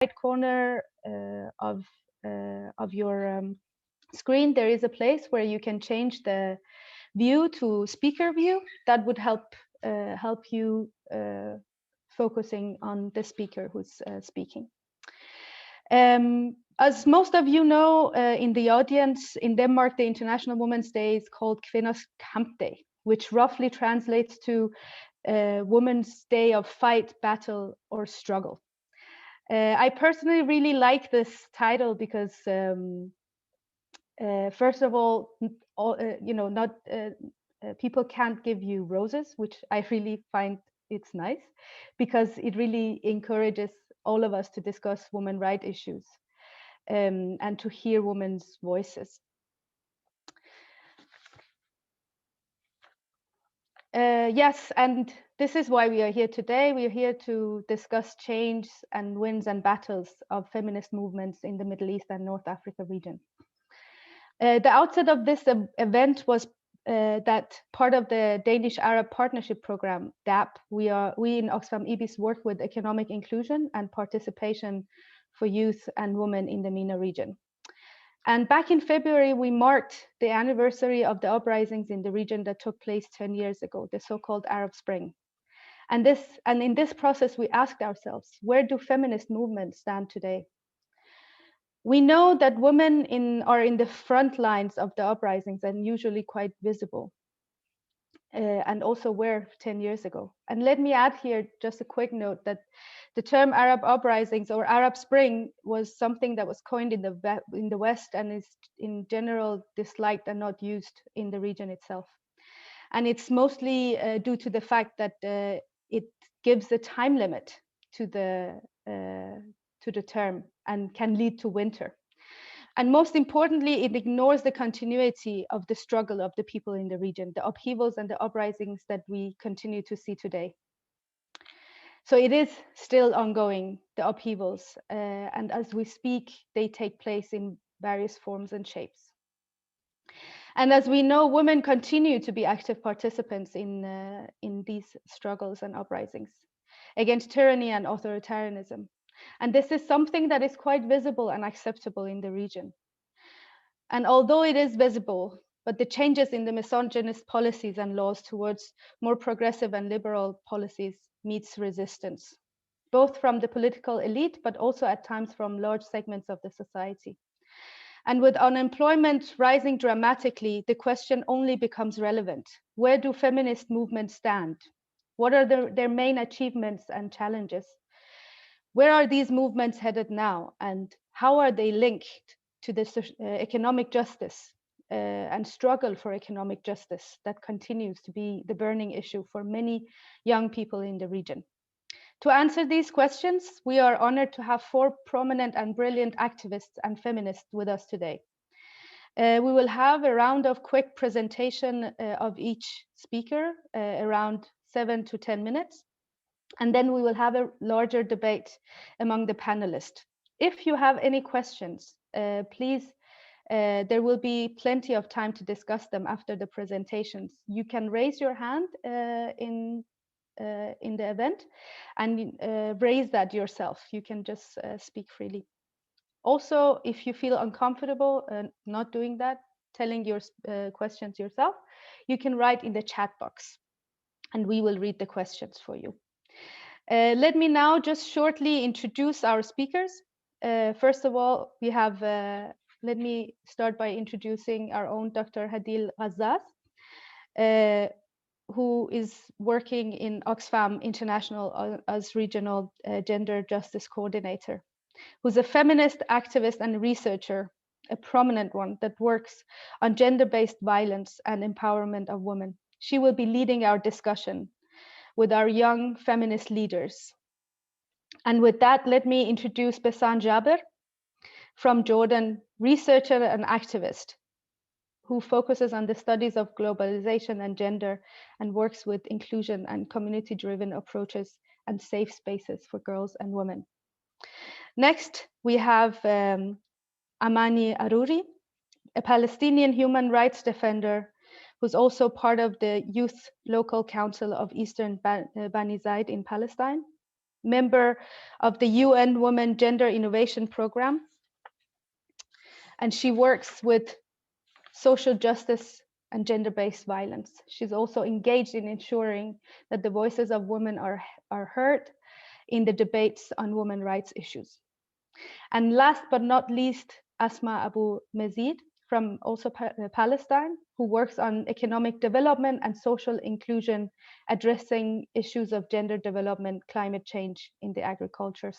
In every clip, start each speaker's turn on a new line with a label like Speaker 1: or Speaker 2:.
Speaker 1: right corner of your screen, there is a place where you can change the view to speaker view. That would help you focusing on the speaker who's speaking. As most of you know, in the audience, in Denmark, the International Women's Day is called Kvinders Kamp Day, which roughly translates to Women's Day of Fight, Battle, or Struggle. I personally really like this title because, first of all, not people can't give you roses, which I really find it's nice, because it really encourages all of us to discuss women's rights issues and to hear women's voices. Yes, and this is why we are here today. We are here to discuss change and wins and battles of feminist movements in the Middle East and North Africa region. The outset of this event was that part of the Danish Arab Partnership Program, DAP, we in Oxfam IBIS work with economic inclusion and participation for youth and women in the MENA region. And back in February, we marked the anniversary of the uprisings in the region that took place 10 years ago, the so-called Arab Spring. And in this process, we asked ourselves, where do feminist movements stand today? We know that women are in the front lines of the uprisings and usually quite visible, and also were 10 years ago. And let me add here just a quick note that the term Arab uprisings or Arab Spring was something that was coined in the West and is in general disliked and not used in the region itself. And it's mostly due to the fact that it gives a time limit to the term and can lead to winter. And most importantly, it ignores the continuity of the struggle of the people in the region, the upheavals and the uprisings that we continue to see today. So it is still ongoing, the upheavals, and as we speak, they take place in various forms and shapes. And as we know, women continue to be active participants in these struggles and uprisings against tyranny and authoritarianism. And this is something that is quite visible and acceptable in the region. And although it is visible, but the changes in the misogynist policies and laws towards more progressive and liberal policies meets resistance, both from the political elite, but also at times from large segments of the society. And with unemployment rising dramatically, the question only becomes relevant. Where do feminist movements stand? What are their main achievements and challenges? Where are these movements headed now? And how are they linked to the economic justice and struggle for economic justice that continues to be the burning issue for many young people in the region? To answer these questions, we are honored to have 4 prominent and brilliant activists and feminists with us today. We will have a round of quick presentation of each speaker, around 7 to 10 minutes. And then we will have a larger debate among the panelists. If you have any questions, please, there will be plenty of time to discuss them after the presentations. You can raise your hand in the event and raise that yourself. You can just speak freely. Also, if you feel uncomfortable not doing that, telling your questions yourself, you can write in the chat box and we will read the questions for you. Let me now just shortly introduce our speakers. First of all, we have, let me start by introducing our own Dr. Hadeel Qazzaz, who is working in Oxfam International as Regional Gender Justice Coordinator, who's a feminist activist and researcher, a prominent one that works on gender-based violence and empowerment of women. She will be leading our discussion with our young feminist leaders. And with that, let me introduce Besan Jaber from Jordan, researcher and activist who focuses on the studies of globalization and gender and works with inclusion and community-driven approaches and safe spaces for girls and women. Next, we have Amani Aruri, a Palestinian human rights defender who's also part of the Youth Local Council of Eastern Bani Zaid in Palestine. member of the UN Women Gender Innovation Program. And she works with social justice and gender-based violence. She's also engaged in ensuring that the voices of women are heard in the debates on women's rights issues. And last but not least, Asmaa Abu Mezied from also Palestine, who works on economic development and social inclusion, addressing issues of gender development, climate change in the agriculture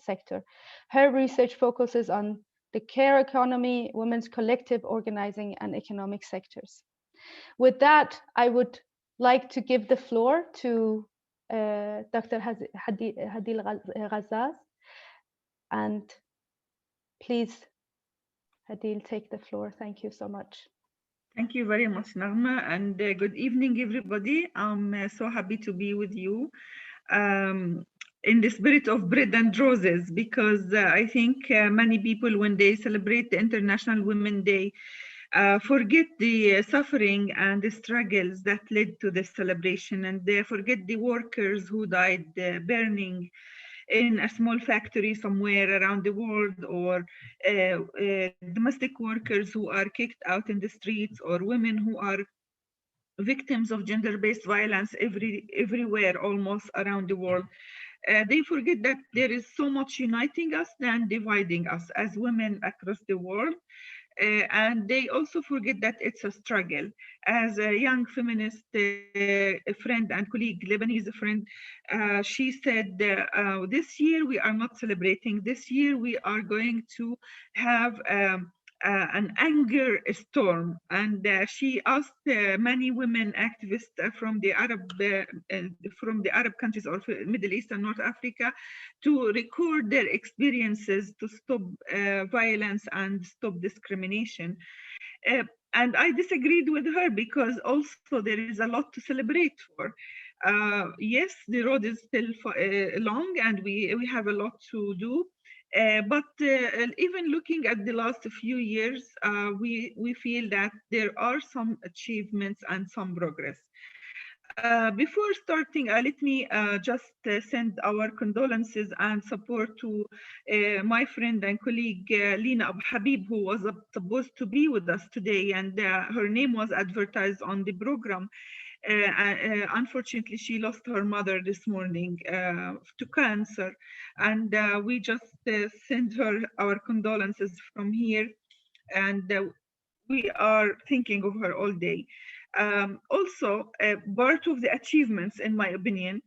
Speaker 1: sector. Her research focuses on the care economy, women's collective organizing, and economic sectors. With that, I would like to give the floor to Dr. Hadeel Qazzaz. And please, Hadeel, take the floor. Thank you so much.
Speaker 2: Thank you very much, Nagma, and good evening, everybody. I'm so happy to be with you in the spirit of bread and roses, because I think many people, when they celebrate the International Women's Day, forget the suffering and the struggles that led to this celebration, and they forget the workers who died burning in a small factory somewhere around the world, or domestic workers who are kicked out in the streets, or women who are victims of gender-based violence everywhere almost around the world. They forget that there is so much uniting us than dividing us as women across the world. And they also forget that it's a struggle. As a young feminist friend and colleague, Lebanese friend, she said, this year we are not celebrating. This year we are going to have an anger storm. And she asked many women activists from the Arab countries, or Middle East and North Africa, to record their experiences to stop violence and stop discrimination. And I disagreed with her, because also there is a lot to celebrate for. Yes, the road is still long, and we have a lot to do. But even looking at the last few years, we feel that there are some achievements and some progress. Before starting, let me just send our condolences and support to my friend and colleague Lina Abu Habib, who was supposed to be with us today, and her name was advertised on the program. Unfortunately, she lost her mother this morning to cancer, and we just send her our condolences from here, and we are thinking of her all day. Also, part of the achievements, in my opinion,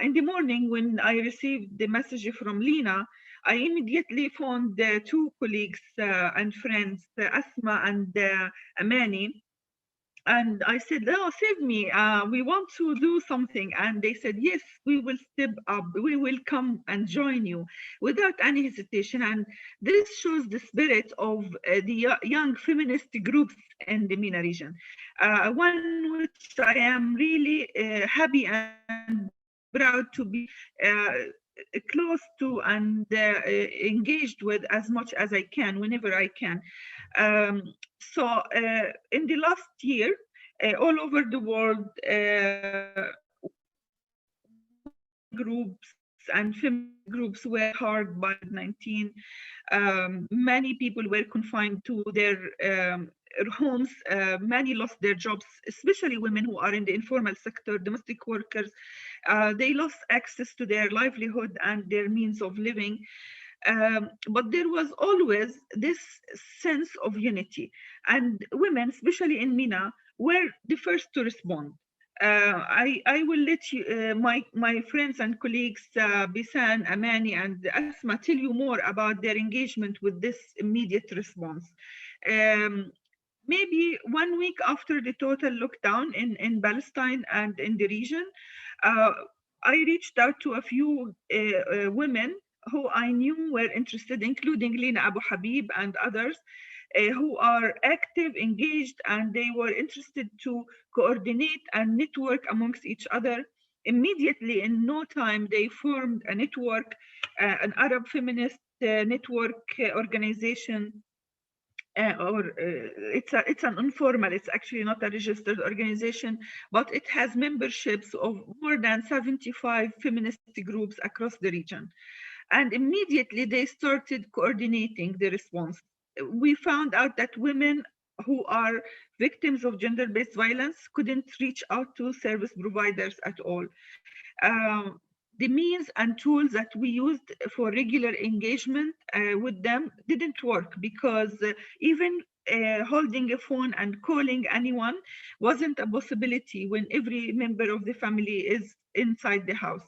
Speaker 2: in the morning when I received the message from Lina, I immediately phoned two colleagues and friends, Asma and Amani, and I said, oh, save me, we want to do something. And they said, yes, we will step up, we will come and join you, without any hesitation. And this shows the spirit of the young feminist groups in the MENA region, one which I am really happy and proud to be close to and engaged with as much as I can, whenever I can. So in the last year, all over the world, groups and feminist groups were hard by COVID-19. Many people were confined to their homes. Many lost their jobs, especially women who are in the informal sector, domestic workers. They lost access to their livelihood and their means of living. But there was always this sense of unity, and women, especially in MENA, were the first to respond. I will let you, my friends and colleagues, Besan, Amani, and Asma, tell you more about their engagement with this immediate response. Maybe 1 week after the total lockdown in Palestine and in the region, I reached out to a few women who I knew were interested, including Lina Abu Habib and others, who are active, engaged, and they were interested to coordinate and network amongst each other. Immediately, in no time, they formed a network, an Arab feminist network organization. it's an informal, it's actually not a registered organization, but it has memberships of more than 75 feminist groups across the region. And immediately they started coordinating the response. We found out that women who are victims of gender-based violence couldn't reach out to service providers at all. The means and tools that we used for regular engagement with them didn't work, because even holding a phone and calling anyone wasn't a possibility when every member of the family is inside the house.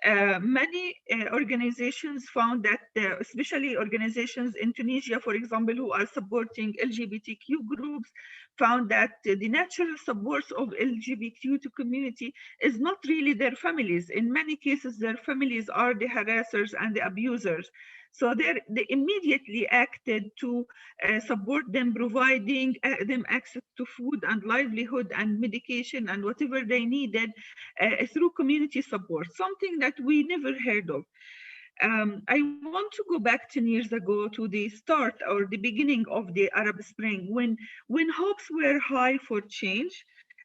Speaker 2: Many organizations found that, especially organizations in Tunisia, for example, who are supporting LGBTQ groups, found that the natural supports of LGBTQ community is not really their families. In many cases, their families are the harassers and the abusers. So they immediately acted to support them, providing them access to food and livelihood and medication and whatever they needed through community support, something that we never heard of. I want to go back 10 years ago to the start or the beginning of the Arab Spring, when hopes were high for change,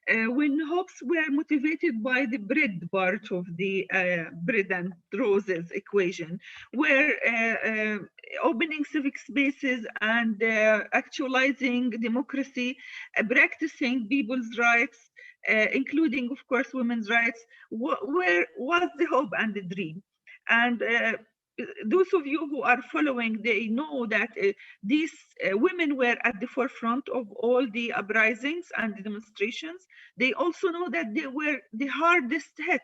Speaker 2: when hopes were motivated by the bread part of the bread and roses equation, where opening civic spaces and actualizing democracy, practicing people's rights, including, of course, women's rights, where was the hope and the dream. And those of you who are following, they know that these women were at the forefront of all the uprisings and the demonstrations. They also know that they were the hardest hit,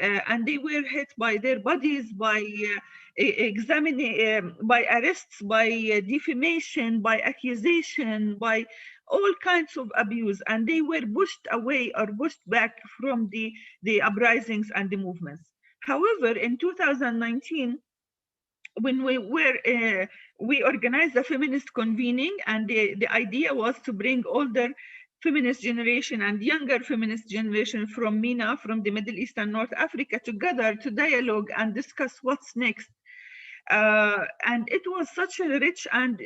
Speaker 2: and they were hit by their bodies, by by arrests, by defamation, by accusation, by all kinds of abuse, and they were pushed away or pushed back from the uprisings and the movements. However, in 2019, when we organized a feminist convening, and the idea was to bring older feminist generation and younger feminist generation from MENA, from the Middle East and North Africa, together to dialogue and discuss what's next. And it was such a rich and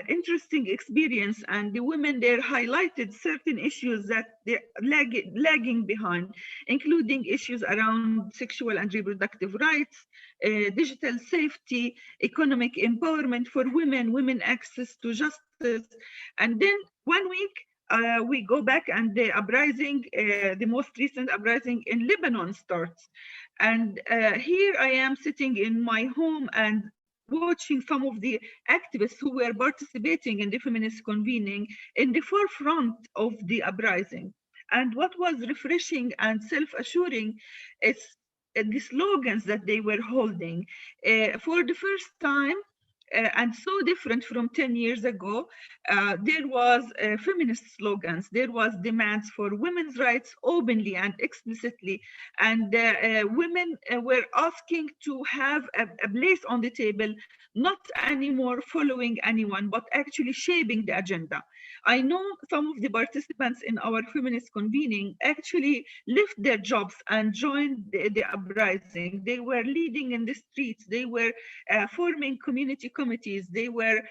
Speaker 2: interesting experience, and the women there highlighted certain issues that they're lagging behind, including issues around sexual and reproductive rights, digital safety, economic empowerment for women, women access to justice. And then 1 week, we go back and the uprising, the most recent uprising in Lebanon starts. And here I am sitting in my home and watching some of the activists who were participating in the feminist convening in the forefront of the uprising. And what was refreshing and self-assuring is the slogans that they were holding. For the first time, and so different from 10 years ago, there was feminist slogans, there was demands for women's rights openly and explicitly, and women were asking to have a place on the table, not anymore following anyone, but actually shaping the agenda. I know some of the participants in our feminist convening actually left their jobs and joined the uprising. They were leading in the streets, they were forming community committees, they were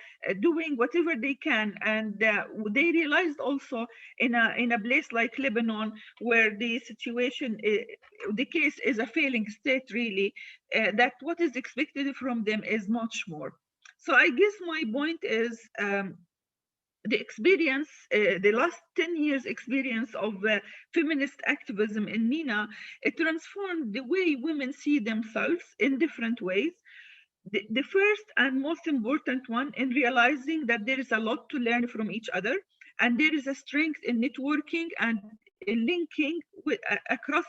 Speaker 2: doing whatever they can, and they realized also in a place like Lebanon, where the situation, the case is a failing state really, that what is expected from them is much more. So I guess my point is, the experience, the last 10 years experience of feminist activism in MENA, it transformed the way women see themselves in different ways. The first and most important one, in realizing that there is a lot to learn from each other, and there is a strength in networking and in linking with, across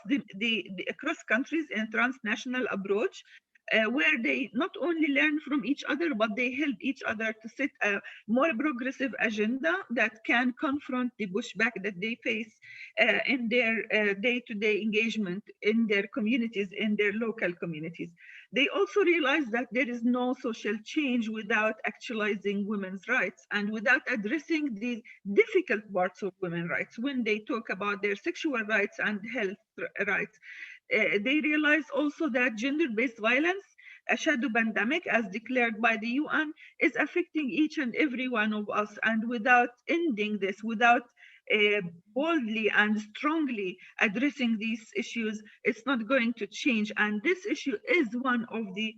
Speaker 2: across countries in transnational approach, where they not only learn from each other, but they help each other to set a more progressive agenda that can confront the pushback that they face in their day-to-day engagement in their communities, in their local communities. They also realize that there is no social change without actualizing women's rights and without addressing the difficult parts of women's rights when they talk about their sexual rights and health rights. They realize also that gender-based violence a shadow pandemic, as declared by the UN, is affecting each and every one of us. And without ending this, without boldly and strongly addressing these issues, it's not going to change. And this issue is one of the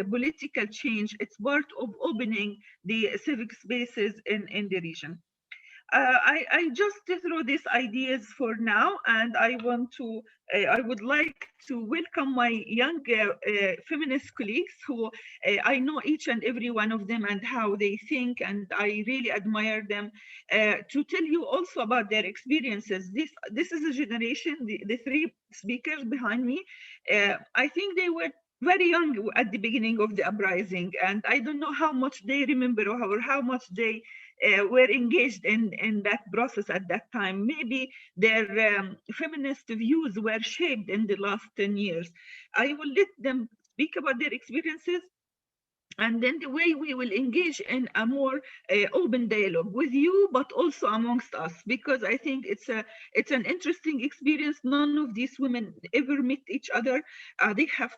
Speaker 2: political change. It's part of opening the civic spaces in the region. I just throw these ideas for now, and I would like to welcome my young feminist colleagues who I know each and every one of them and how they think, and I really admire them, to tell you also about their experiences. This is a generation, the three speakers behind me, I think they were very young at the beginning of the uprising, and I don't know how much they remember or how much they were engaged in that process at that time. Maybe their feminist views were shaped in the last 10 years. I will let them speak about their experiences, and then the way we will engage in a more open dialogue with you, but also amongst us, because I think it's an interesting experience. None of these women ever met each other. They have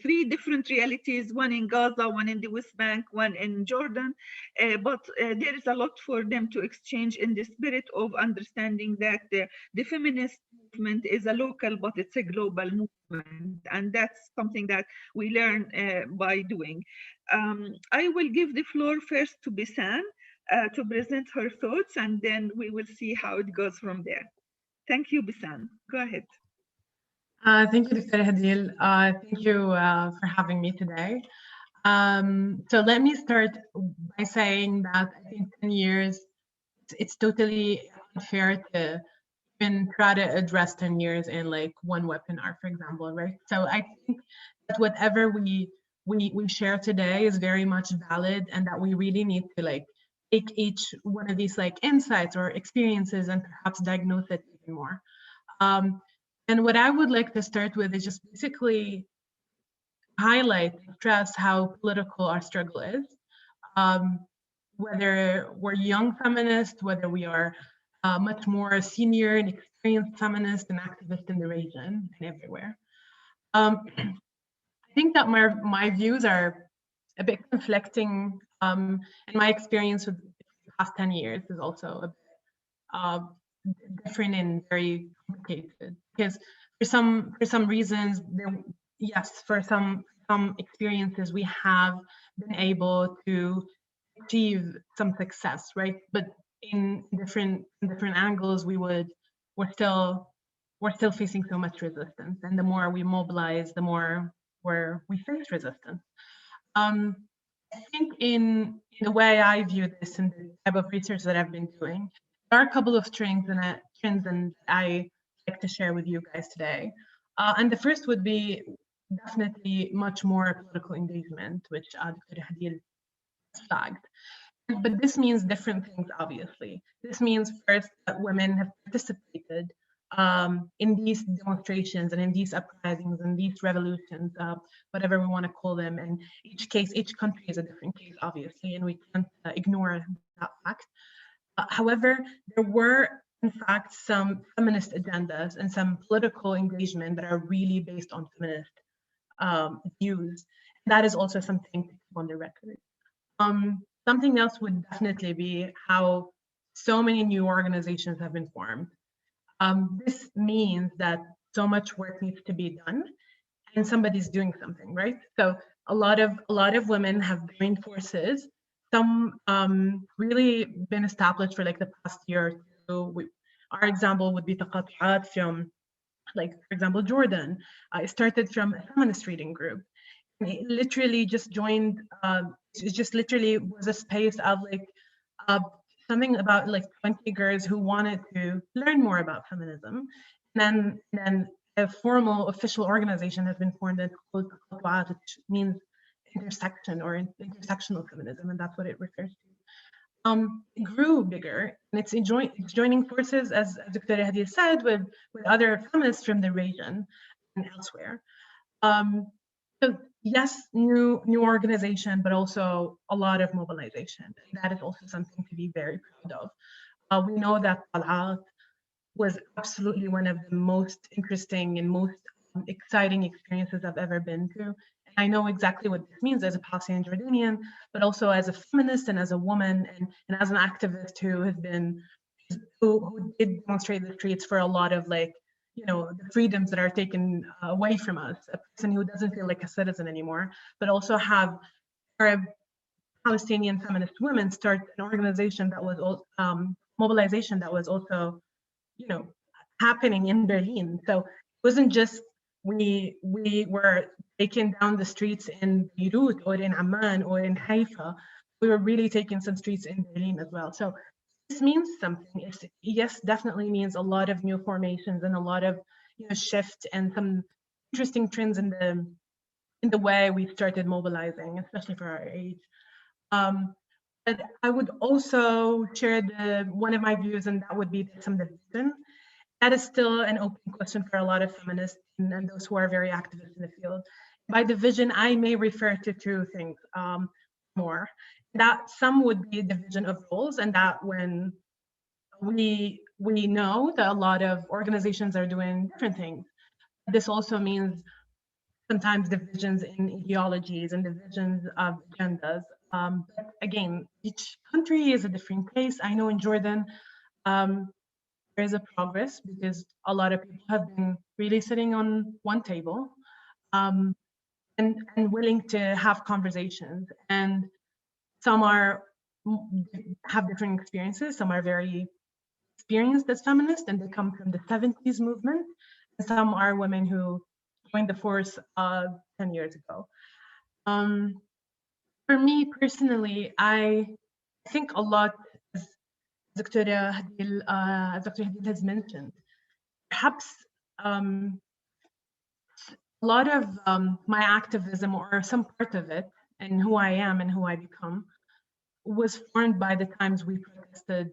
Speaker 2: three different realities: one in Gaza, one in the West Bank, one in Jordan. But there is a lot for them to exchange in the spirit of understanding that the feminist movement is a local, but it's a global movement, and that's something that we learn by doing. I will give the floor first to Besan to present her thoughts, and then we will see how it goes from there. Thank you, Besan. Go ahead.
Speaker 3: Thank you, Dr. Hadeel. Thank you for having me today. So let me start by saying that I think 10 years, it's totally unfair to even try to address 10 years in like one webinar, for example, right? So I think that whatever we share today is very much valid, and that we really need to like take each one of these like insights or experiences and perhaps diagnose it even more. And what I would like to start with is just basically highlight, stress how political our struggle is. Whether we're young feminists, whether we are much more senior and experienced feminists and activists in the region and everywhere. I think that my views are a bit conflicting, and my experience with the past 10 years is also a bit different and very complicated. Because for some reasons, for some experiences, we have been able to achieve some success, right? But in different angles, we're still facing so much resistance, and the more we mobilize, the more we face resistance. I think in the way I view this and the type of research that I've been doing, there are a couple of trends and I like to share with you guys today. And the first would be definitely much more political engagement, which Dr. Hadeel flagged. But this means different things, obviously. This means first that women have participated in these demonstrations and in these uprisings and these revolutions, whatever we want to call them. And each country is a different case, obviously, and we can't ignore that fact. However, there were, in fact, some feminist agendas and some political engagement that are really based on feminist views. That is also something to keep on the record. Something else would definitely be how so many new organizations have been formed. This means that so much work needs to be done, and somebody's doing something, right? So a lot of women have joined forces. Some really been established for like the past year or two. Our example would be taqatu'at from, like, for example, Jordan. It started from a feminist reading group. It literally just joined. It just literally was a space of like something about like 20 girls who wanted to learn more about feminism. And then a formal official organization has been formed called Taqatu'at, which means intersection or intersectional feminism, and that's what it refers to. It grew bigger, and it's joining forces, as Dr. Hadeel said, with other feminists from the region and elsewhere. So yes, new organization, but also a lot of mobilization. That is also something to be very proud of. We know that Talat was absolutely one of the most interesting and most exciting experiences I've ever been to. And I know exactly what this means as a Palestinian Jordanian, but also as a feminist and as a woman and as an activist who has been, who did demonstrate the streets for a lot of like, you know, the freedoms that are taken away from us, a person who doesn't feel like a citizen anymore, but also have Arab Palestinian feminist women start an organization that was mobilization that was also, you know, happening in Berlin. So it wasn't just we were taking down the streets in Beirut or in Amman or in Haifa. We were really taking some streets in Berlin as well. So this means something. It's, yes, definitely means a lot of new formations and a lot of, you know, shift and some interesting trends in the way we started mobilizing, especially for our age. But I would also share one of my views, and that would be some division. That is still an open question for a lot of feminists and those who are very activist in the field. By division, I may refer to two things more. That some would be a division of roles, and that when we know that a lot of organizations are doing different things. This also means sometimes divisions in ideologies and divisions of agendas. But again, each country is a different case. I know in Jordan, there is a progress because a lot of people have been really sitting on one table and willing to have conversations. And some have different experiences. Some are very experienced as feminists and they come from the 70s movement. And some are women who joined the force 10 years ago. For me personally, I think a lot, as Dr. Hadeel has mentioned, perhaps a lot of my activism, or some part of it, and who I am and who I become, was formed by the times we protested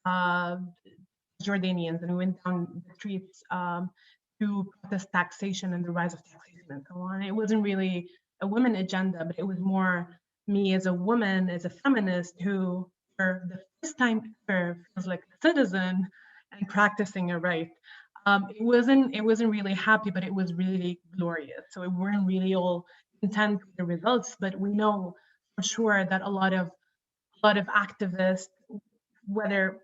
Speaker 3: Jordanians and we went down the streets to protest taxation and the rise of taxation and so on. It wasn't really a women agenda, but it was more me as a woman, as a feminist, who for the first time ever feels like a citizen and practicing a right. It wasn't really happy, but it was really glorious. So we weren't really all content with the results, but we know for sure that a lot of activists, whether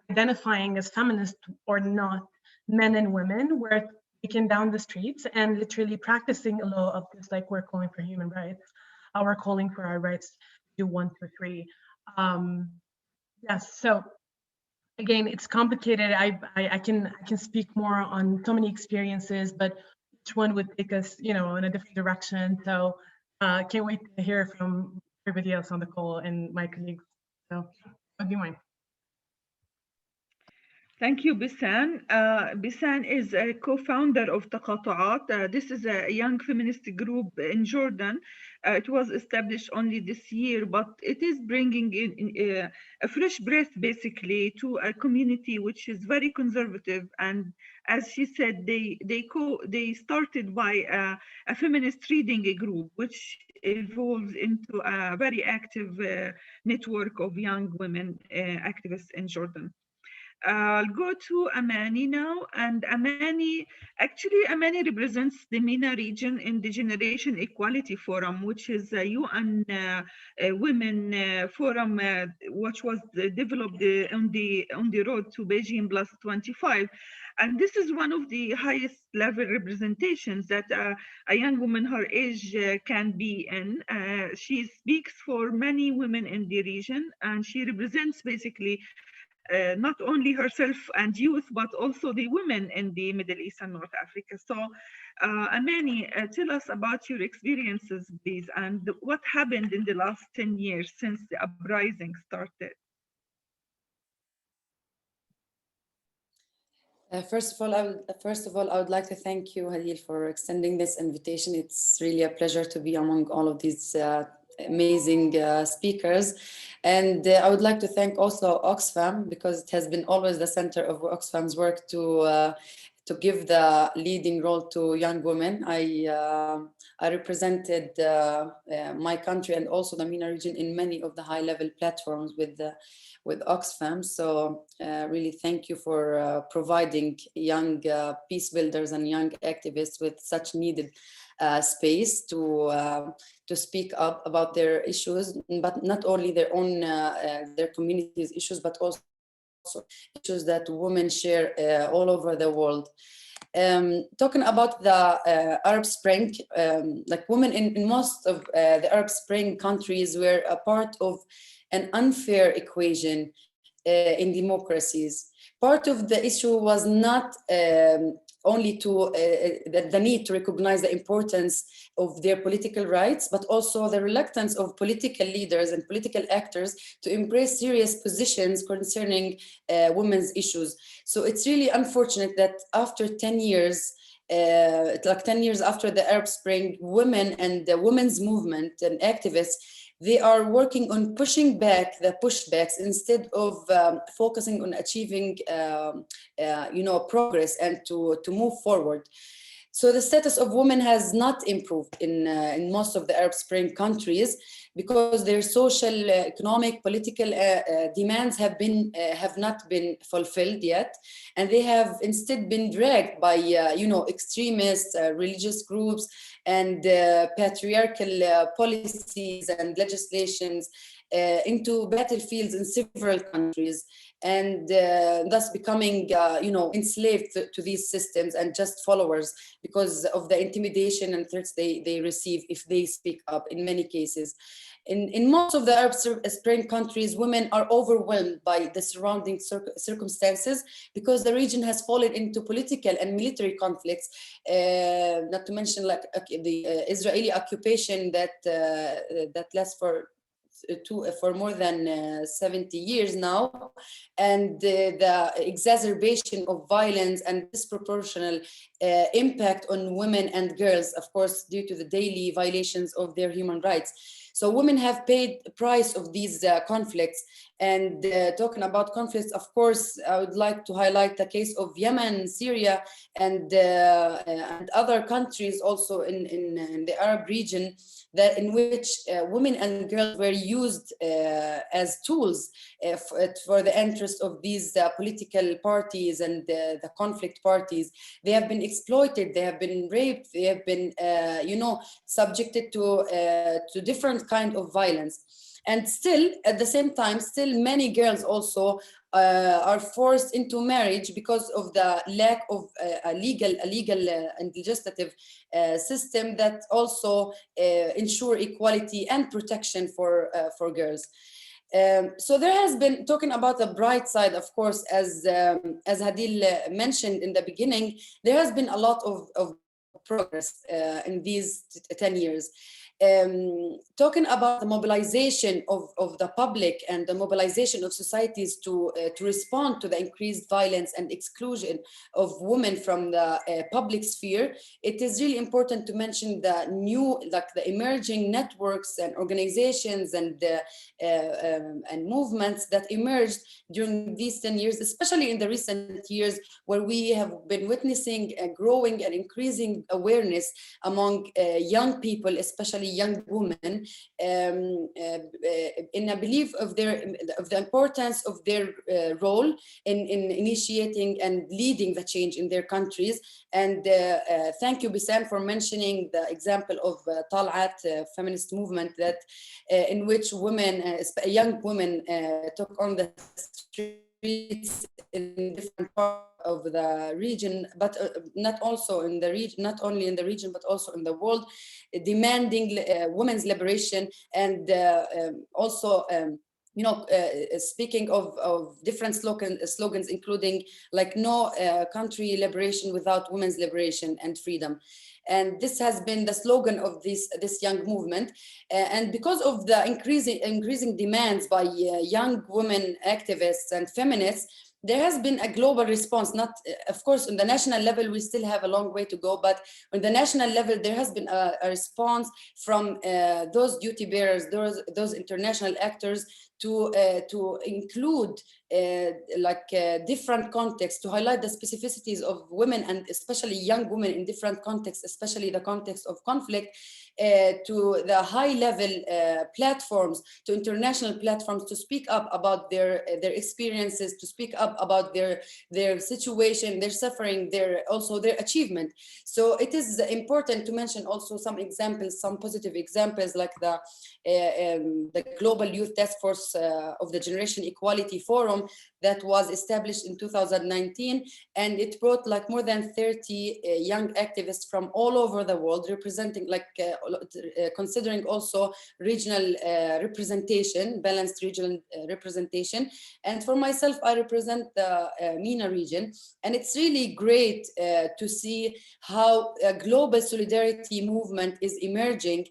Speaker 3: identifying as feminist or not, men and women, were taken down the streets and literally practicing a law of just like we're calling for human rights, we're calling for our rights to do 1, 2, 3. Yes, so again, it's complicated. I can speak more on so many experiences, but each one would take us, you know, in a different direction. So can't wait to hear from everybody else on the call and my colleagues. So would be mine.
Speaker 2: Thank you, Besan. Besan is a co-founder of Taqatu'at. This is a young feminist group in Jordan. It was established only this year, but it is bringing in a fresh breath, basically, to a community which is very conservative. And as she said, they started by a feminist reading group, which evolves into a very active network of young women activists in Jordan. I'll go to Amani now, and Amani represents the MENA region in the Generation Equality Forum, which is a UN women forum, which was developed on the road to Beijing Plus 25. And this is one of the highest level representations that a young woman her age can be in. She speaks for many women in the region, and she represents basically not only herself and youth, but also the women in the Middle East and North Africa. So, Amani, tell us about your experiences, please, and what happened in the last 10 years since the uprising started.
Speaker 4: First of all, I would like to thank you, Hadeel, for extending this invitation. It's really a pleasure to be among all of these amazing speakers. And I would like to thank also Oxfam, because it has been always the center of Oxfam's work to give the leading role to young women. I represented my country and also the MENA region in many of the high-level platforms with Oxfam. So really thank you for providing young peace builders and young activists with such needed space to speak up about their issues, but not only their own their communities' issues, but also issues that women share all over the world. Talking about the Arab Spring, like women in most of the Arab Spring countries were a part of an unfair equation in democracies. Part of the issue was not only to the need to recognize the importance of their political rights, but also the reluctance of political leaders and political actors to embrace serious positions concerning women's issues. So it's really unfortunate that after 10 years, like 10 years after the Arab Spring, women and the women's movement and activists, they are working on pushing back the pushbacks instead of focusing on achieving, progress and to move forward. So the status of women has not improved in most of the Arab Spring countries because their social, economic, political demands have not been fulfilled yet, and they have instead been dragged by extremist religious groups and patriarchal policies and legislations into battlefields in several countries, and thus becoming enslaved to these systems and just followers because of the intimidation and threats they receive if they speak up in many cases. In most of the Arab Spring countries, women are overwhelmed by the surrounding circumstances because the region has fallen into political and military conflicts, not to mention like the Israeli occupation that lasts for more than 70 years now, and the exacerbation of violence and disproportional impact on women and girls, of course, due to the daily violations of their human rights. So women have paid the price of these conflicts. And talking about conflicts, of course, I would like to highlight the case of Yemen, Syria, and other countries also in the Arab region, that in which women and girls were used as tools for the interest of these political parties and the conflict parties. They have been exploited, they have been raped, they have been, subjected to different kind of violence. And still, at the same time, still many girls also are forced into marriage because of the lack of a legal and legislative system that also ensure equality and protection for girls. So there has been, talking about the bright side, of course, as Hadeel mentioned in the beginning, there has been a lot of progress in these 10 years. Talking about the mobilization of the public and the mobilization of societies to respond to the increased violence and exclusion of women from the public sphere, it is really important to mention the new, like the emerging networks and organizations and movements that emerged during these 10 years, especially in the recent years, where we have been witnessing a growing and increasing awareness among young people, especially young women, in a belief of the importance of their role in initiating and leading the change in their countries. And thank you, Besan, for mentioning the example of Tal'at feminist movement, that in which women, young women, took on the streets in different parts of the region, but not only in the region, but also in the world, demanding women's liberation, and also speaking of different slogans, including like no country liberation without women's liberation and freedom. And this has been the slogan of this young movement. And because of the increasing demands by young women activists and feminists, there has been a global response. Not, of course, on the national level, we still have a long way to go, but on the national level, there has been a response from those duty bearers, those international actors, to include different contexts, to highlight the specificities of women, and especially young women in different contexts, especially the context of conflict, to the high-level platforms, to international platforms, to speak up about their experiences, to speak up about their situation, their suffering, also their achievement. So it is important to mention also some examples, some positive examples, like the Global Youth Task Force of the Generation Equality Forum that was established in 2019, and it brought like more than 30 young activists from all over the world, representing considering also regional representation, balanced regional representation. And for myself, I represent the MENA region, and it's really great to see how a global solidarity movement is emerging.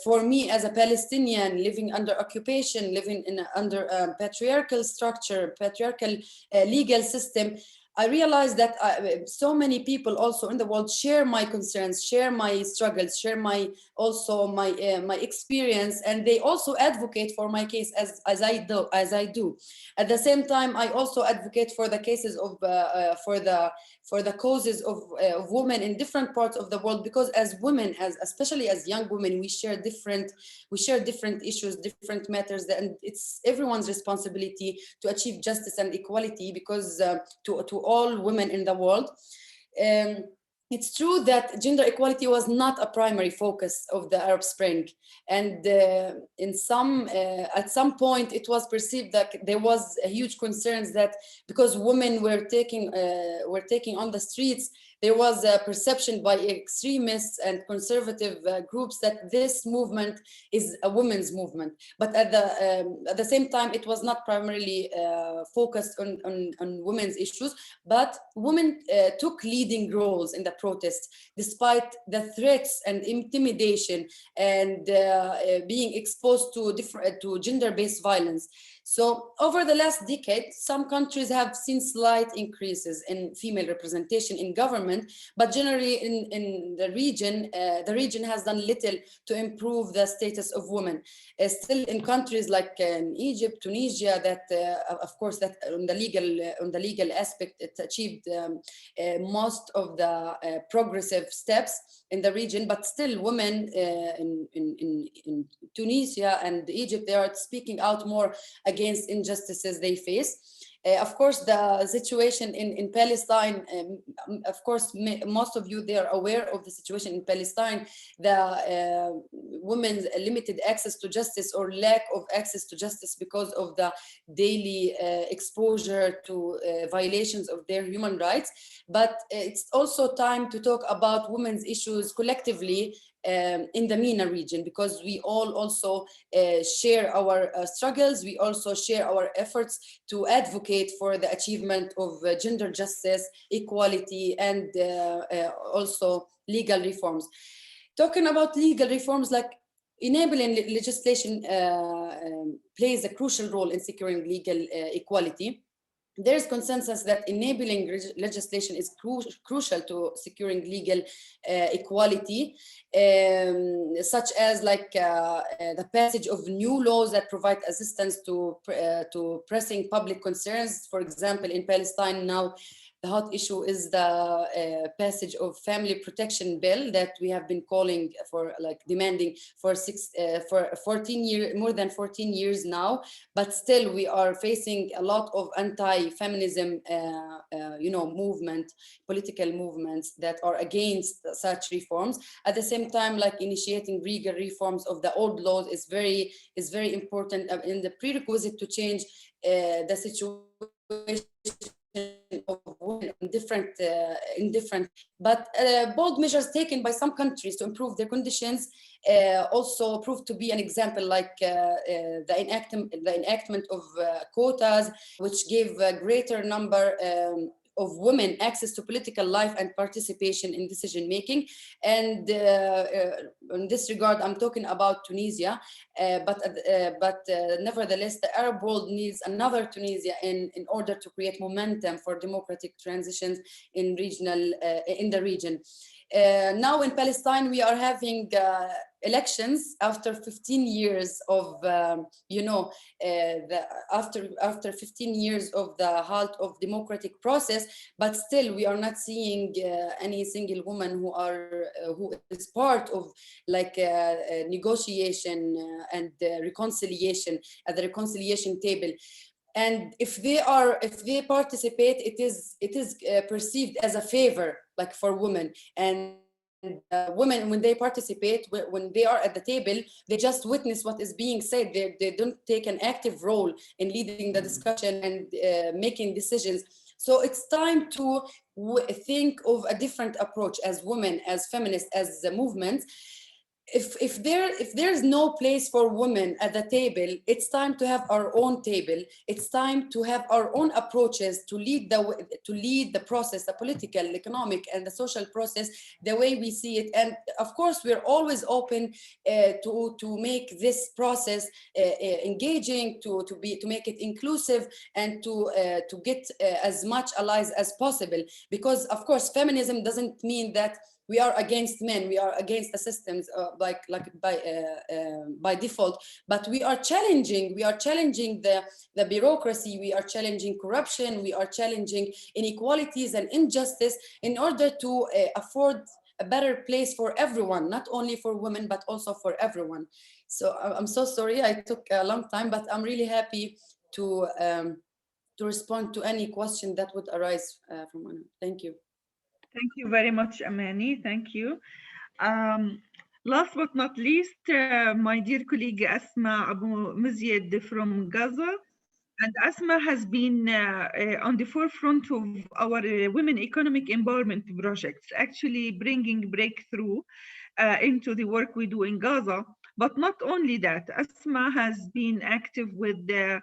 Speaker 4: For me, as a Palestinian living under occupation, living under a patriarchal structure, patriarchal legal system, I realized that so many people also in the world share my concerns, share my struggles, share my experience, and they advocate advocate for my case as I do. At the same time, I also advocate for the cases of for the causes of women in different parts of the world, because as women, especially as young women, we share different issues, different matters, and it's everyone's responsibility to achieve justice and equality, because to all women in the world. It's true that gender equality was not a primary focus of the Arab Spring, and at some point it was perceived that there was a huge concerns that because women were taking on the streets, there was a perception by extremists and conservative groups that this movement is a women's movement. But at the same time, it was not primarily focused on women's issues, but women took leading roles in the protest, despite the threats and intimidation and being exposed to gender-based violence. So over the last decade, some countries have seen slight increases in female representation in government, but generally in the region has done little to improve the status of women. Still in countries like in Egypt, Tunisia, that of course that on the legal aspect, it achieved most of the progressive steps in the region, but still women in Tunisia and Egypt, they are speaking out more against injustices they face. Of course, the situation in Palestine, of course, most of you, they are aware of the situation in Palestine, the women's limited access to justice or lack of access to justice because of the daily exposure to violations of their human rights. But it's also time to talk about women's issues collectively in the MENA region, because we all also share our struggles. We also share our efforts to advocate for the achievement of gender justice, equality, and also legal reforms. Talking about legal reforms, like enabling legislation plays a crucial role in securing legal equality. There's consensus that enabling legislation is crucial to securing legal equality, such as like the passage of new laws that provide assistance to pressing public concerns. For example, in Palestine now, the hot issue is the passage of family protection bill that we have been calling for, like demanding for 14 years, more than 14 years now. But still, we are facing a lot of anti-feminism, movement, political movements that are against such reforms. At the same time, like initiating legal reforms of the old laws is very important in the prerequisite to change the situation of women in different, but bold measures taken by some countries to improve their conditions also proved to be an example, like the enactment of quotas, which gave a greater number of women access to political life and participation in decision making. And in this regard, I'm talking about Tunisia, but nevertheless, the Arab world needs another Tunisia in order to create momentum for democratic transitions in the region. Now in Palestine, we are having elections after 15 years of, after 15 years of the halt of democratic process, but still we are not seeing any single woman who is part of like negotiation and reconciliation at the reconciliation table. And if they participate, it is perceived as a favor, like for women. And women, when they participate, when they are at the table, they just witness what is being said. They don't take an active role in leading the discussion and making decisions. So it's time to think of a different approach as women, as feminists, as the movement. If there's no place for women at the table, it's time to have our own table. It's time to have our own approaches to lead the process, the political, economic, and the social process the way we see it. And of course, we're always open to make this process engaging, to make it inclusive, and to get as much allies as possible. Because of course, feminism doesn't mean that we are against men, we are against the systems by default, but we are challenging the bureaucracy, we are challenging corruption, we are challenging inequalities and injustice in order to afford a better place for everyone, not only for women, but also for everyone. So I'm so sorry I took a long time, but I'm really happy to respond to any question that would arise from one. Thank you.
Speaker 2: Thank you very much, Amani. Thank you. Last but not least, my dear colleague Asmaa Abu Mezied from Gaza. And Asmaa has been on the forefront of our women economic empowerment projects, actually bringing breakthrough into the work we do in Gaza. But not only that, Asmaa has been active with the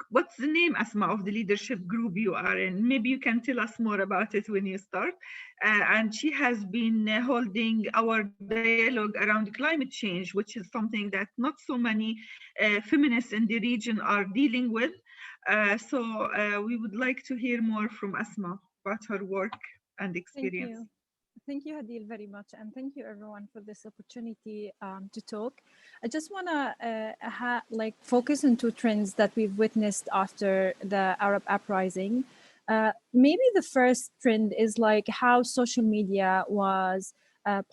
Speaker 2: what's the name, Asmaa, of the leadership group you are in? Maybe you can tell us more about it when you start. And she has been holding our dialogue around climate change, which is something that not so many feminists in the region are dealing with. So we would like to hear more from Asmaa about her work and experience.
Speaker 5: Thank you, Hadeel, very much. And thank you, everyone, for this opportunity to talk. I just want to focus on two trends that we've witnessed after the Arab uprising. Maybe the first trend is like how social media was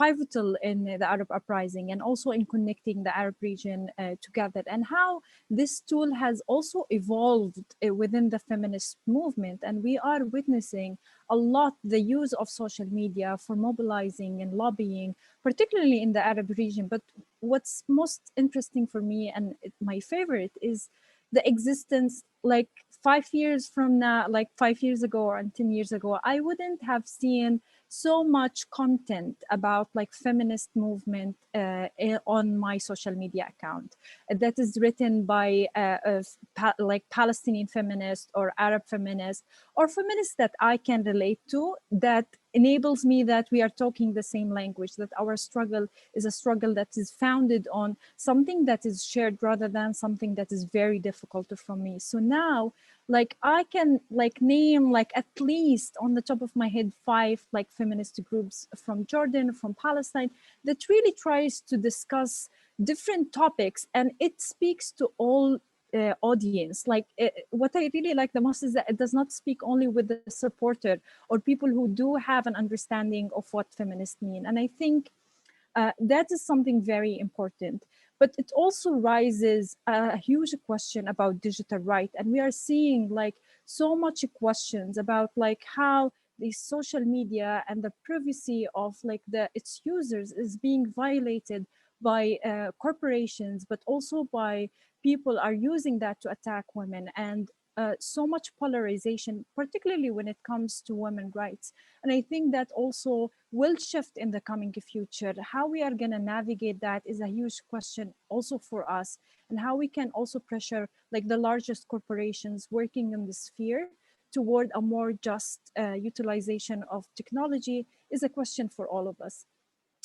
Speaker 5: pivotal in the Arab uprising and also in connecting the Arab region together, and how this tool has also evolved within the feminist movement. And we are witnessing a lot the use of social media for mobilizing and lobbying, particularly in the Arab region. But what's most interesting for me and my favorite is the existence, like 5 years from now, like 5 years ago or 10 years ago, I wouldn't have seen so much content about like feminist movement on my social media account that is written by like Palestinian feminists or Arab feminists or feminists that I can relate to, that enables me that we are talking the same language, that our struggle is a struggle that is founded on something that is shared rather than something that is very difficult for me. So now, like I can like name like at least on the top of my head 5 like feminist groups from Jordan, from Palestine, that really tries to discuss different topics, and it speaks to all audience. Like what I really like the most is that it does not speak only with the supporter or people who do have an understanding of what feminists mean. And I think that is something very important. But it also raises a huge question about digital right. And we are seeing like so much questions about like how the social media and the privacy of like its users is being violated by corporations, but also by people are using that to attack women, and so much polarization, particularly when it comes to women's rights. And I think that also will shift in the coming future. How we are going to navigate that is a huge question also for us, and how we can also pressure like the largest corporations working in this sphere toward a more just utilization of technology is a question for all of us.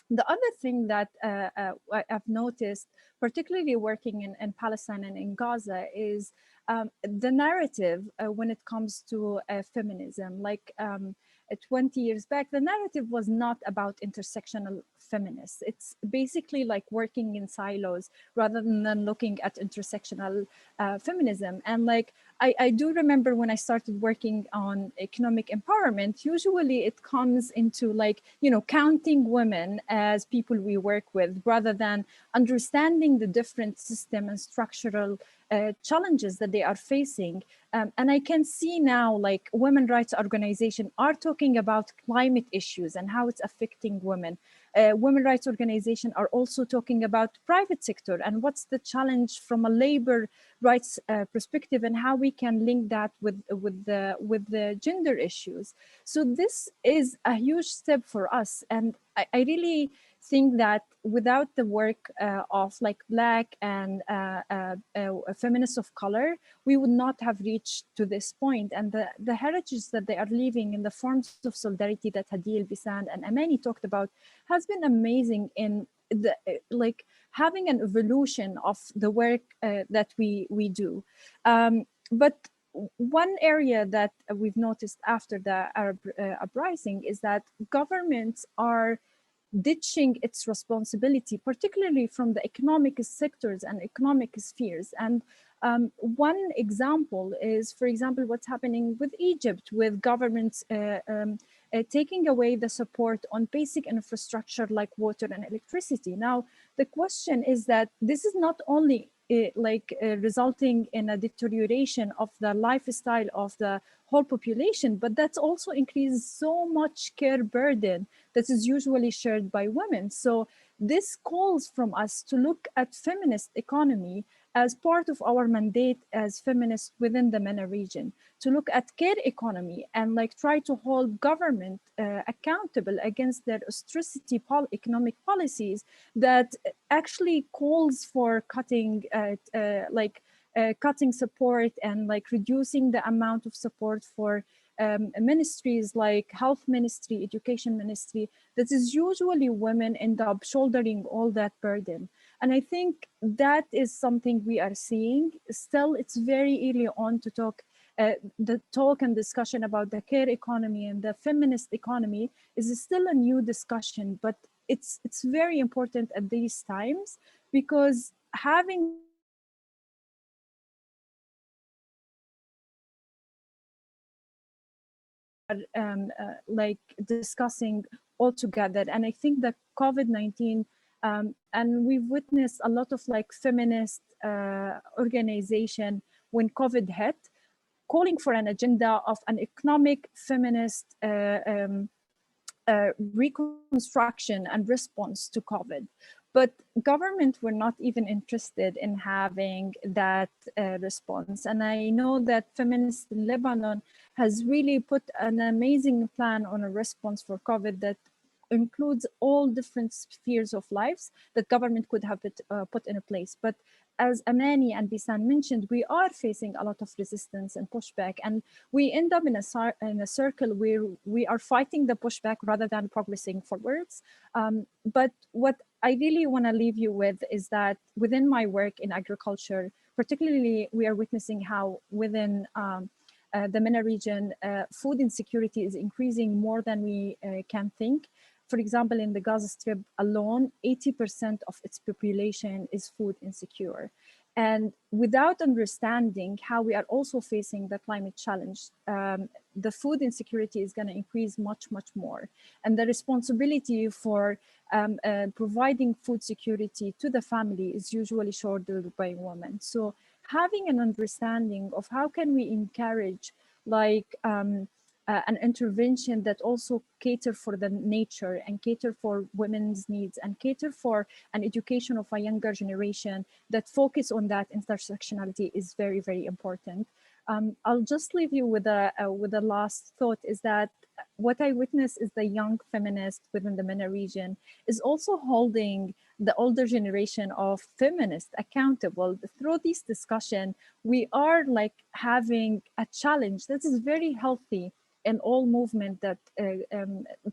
Speaker 5: The other thing that I've noticed, particularly working in Palestine and in Gaza, is the narrative when it comes to feminism. Like 20 years back, the narrative was not about intersectional feminists. It's basically like working in silos rather than looking at intersectional feminism. And like, I do remember when I started working on economic empowerment, usually it comes into like, you know, counting women as people we work with rather than understanding the different system and structural challenges that they are facing. And I can see now like women rights organizations are talking about climate issues and how it's affecting women. Women rights organizations are also talking about private sector and what's the challenge from a labor rights perspective and how we can link that with the gender issues. So this is a huge step for us, and I really think that without the work of like Black and feminists of color, we would not have reached to this point. And the heritage that they are leaving in the forms of solidarity that Hadeel, Besan, and Amani talked about has been amazing in the like having an evolution of the work that we do. But one area that we've noticed after the Arab uprising is that governments are ditching its responsibility, particularly from the economic sectors and economic spheres. And one example is, for example, what's happening with Egypt, with governments taking away the support on basic infrastructure like water and electricity. Now, the question is that this is not only resulting in a deterioration of the lifestyle of the whole population, but that's also increases so much care burden that is usually shared by women. So this calls from us to look at feminist economy as part of our mandate as feminists within the MENA region, to look at care economy and like try to hold government accountable against their austerity economic policies that actually calls for cutting cutting support and like reducing the amount of support for ministries like health ministry, education ministry, that is usually women end up shouldering all that burden. And I think that is something we are seeing. Still, it's very early on to talk, the talk and discussion about the care economy and the feminist economy is still a new discussion, but it's very important at these times because having like discussing all together. And I think that COVID-19 and we've witnessed a lot of like feminist organization when COVID hit, calling for an agenda of an economic feminist reconstruction and response to COVID. But government were not even interested in having that response. And I know that Feminists in Lebanon has really put an amazing plan on a response for COVID that includes all different spheres of lives that government could have put in place. But as Amani and Besan mentioned, we are facing a lot of resistance and pushback, and we end up in a circle where we are fighting the pushback rather than progressing forwards. But what I really want to leave you with is that within my work in agriculture, particularly, we are witnessing how within the MENA region, food insecurity is increasing more than we can think. For example, in the Gaza Strip alone, 80% of its population is food insecure. And without understanding how we are also facing the climate challenge, the food insecurity is going to increase much, much more. And the responsibility for providing food security to the family is usually shouldered by women. So having an understanding of how can we encourage like an intervention that also cater for the nature and cater for women's needs and cater for an education of a younger generation that focus on that intersectionality is very, very important. I'll just leave you with a last thought is that what I witness is the young feminist within the MENA region is also holding the older generation of feminists accountable. Through this discussion, we are like having a challenge that is very healthy in all movement that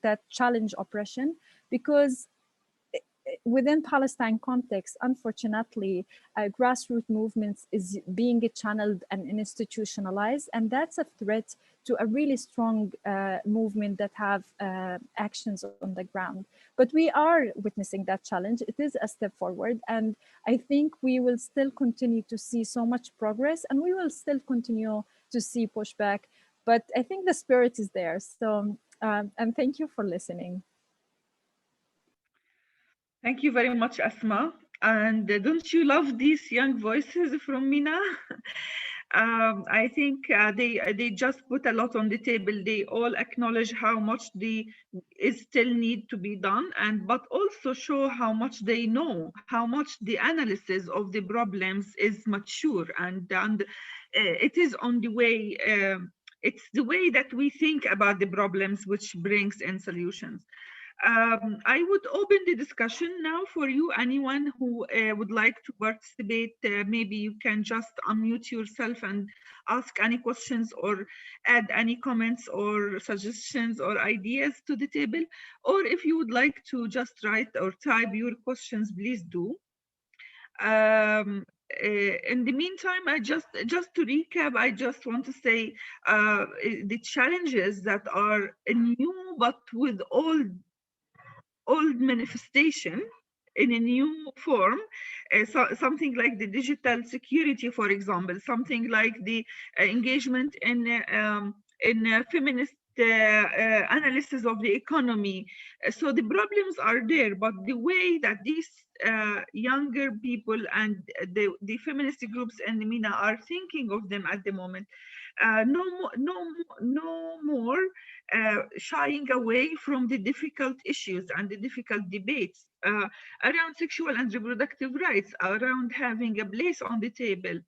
Speaker 5: that challenge oppression, because within Palestine context, unfortunately, grassroots movements is being channeled and institutionalized, and that's a threat to a really strong movement that have actions on the ground. But we are witnessing that challenge. It is a step forward, and I think we will still continue to see so much progress, and we will still continue to see pushback. But I think the spirit is there. So, and thank you for listening.
Speaker 2: Thank you very much, Asmaa. And don't you love these young voices from Mina? I think they just put a lot on the table. They all acknowledge how much is still need to be done, but also show how much they know, how much the analysis of the problems is mature, and it is on the way. It's the way that we think about the problems which brings in solutions. I would open the discussion now for you. Anyone who would like to participate, maybe you can just unmute yourself and ask any questions or add any comments or suggestions or ideas to the table. Or if you would like to just write or type your questions, please do. In the meantime, just to recap, I just want to say the challenges that are new but with old manifestation in a new form, something like the digital security, for example, something like the engagement in feminist analysis of the economy. So the problems are there, but the way that these younger people and the feminist groups and the MENA are thinking of them at the moment, no more shying away from the difficult issues and the difficult debates around sexual and reproductive rights, around having a place on the table.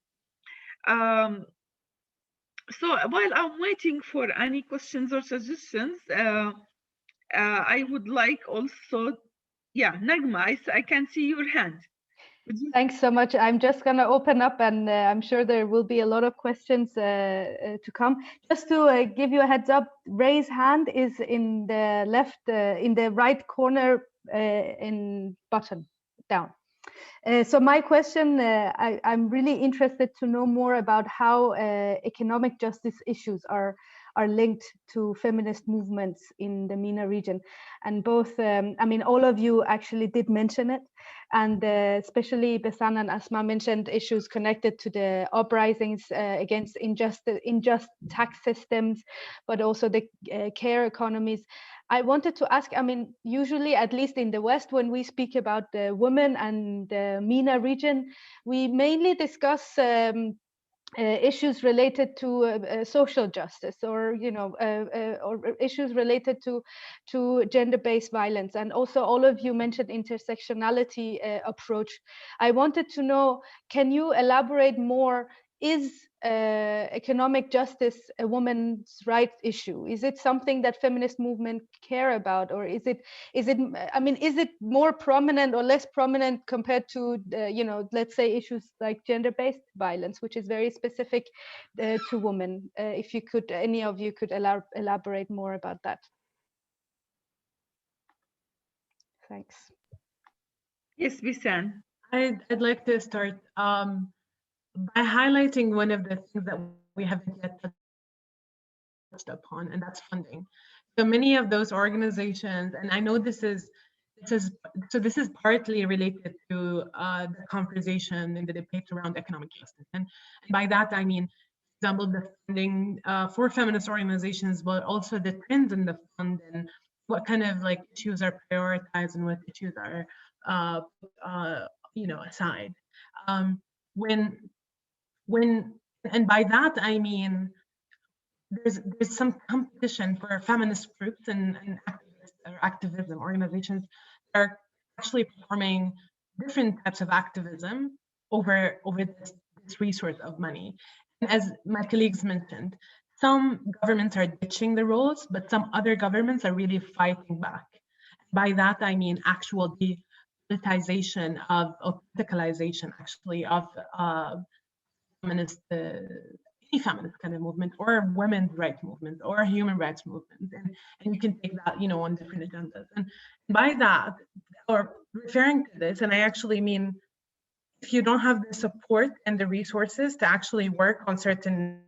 Speaker 2: So while I'm waiting for any questions or suggestions, I would like also, yeah, Nagma, I can see your hand.
Speaker 1: Thanks so much. I'm just going to open up, and I'm sure there will be a lot of questions to come. Just to give you a heads up, raise hand is in the left, in the right corner in button down. So my question, I'm really interested to know more about how economic justice issues are linked to feminist movements in the MENA region. And both, I mean, all of you actually did mention it, and especially Besan and Asmaa mentioned issues connected to the uprisings against unjust tax systems, but also the care economies. I wanted to ask, I mean, usually, at least in the West, when we speak about the women and the MENA region, we mainly discuss issues related to social justice, or or issues related to gender-based violence, and also all of you mentioned intersectionality approach. I wanted to know, can you elaborate more? Is economic justice a woman's rights issue? Is it something that feminist movement care about, or is it I mean, is it more prominent or less prominent compared to let's say issues like gender-based violence, which is very specific to women? If you could, any of you could elaborate more about that. Thanks.
Speaker 2: Yes, Besan.
Speaker 3: I'd like to start by highlighting one of the things that we haven't yet touched upon, and that's funding. So many of those organizations, and I know this is partly related to the conversation and the debate around economic justice, and by that I mean, for example, the funding for feminist organizations, but also the trends in the fund and what kind of like issues are prioritized and what issues are aside. And by that I mean there's some competition for feminist groups and activism organizations that are actually performing different types of activism over this resource of money. And as my colleagues mentioned, some governments are ditching the roles, but some other governments are really fighting back. By that I mean actual politicization of politicalization actually of feminist, any feminist kind of movement, or women's rights movement, or human rights movement, and you can take that, on different agendas. And by that, or referring to this, and I actually mean, if you don't have the support and the resources to actually work on certain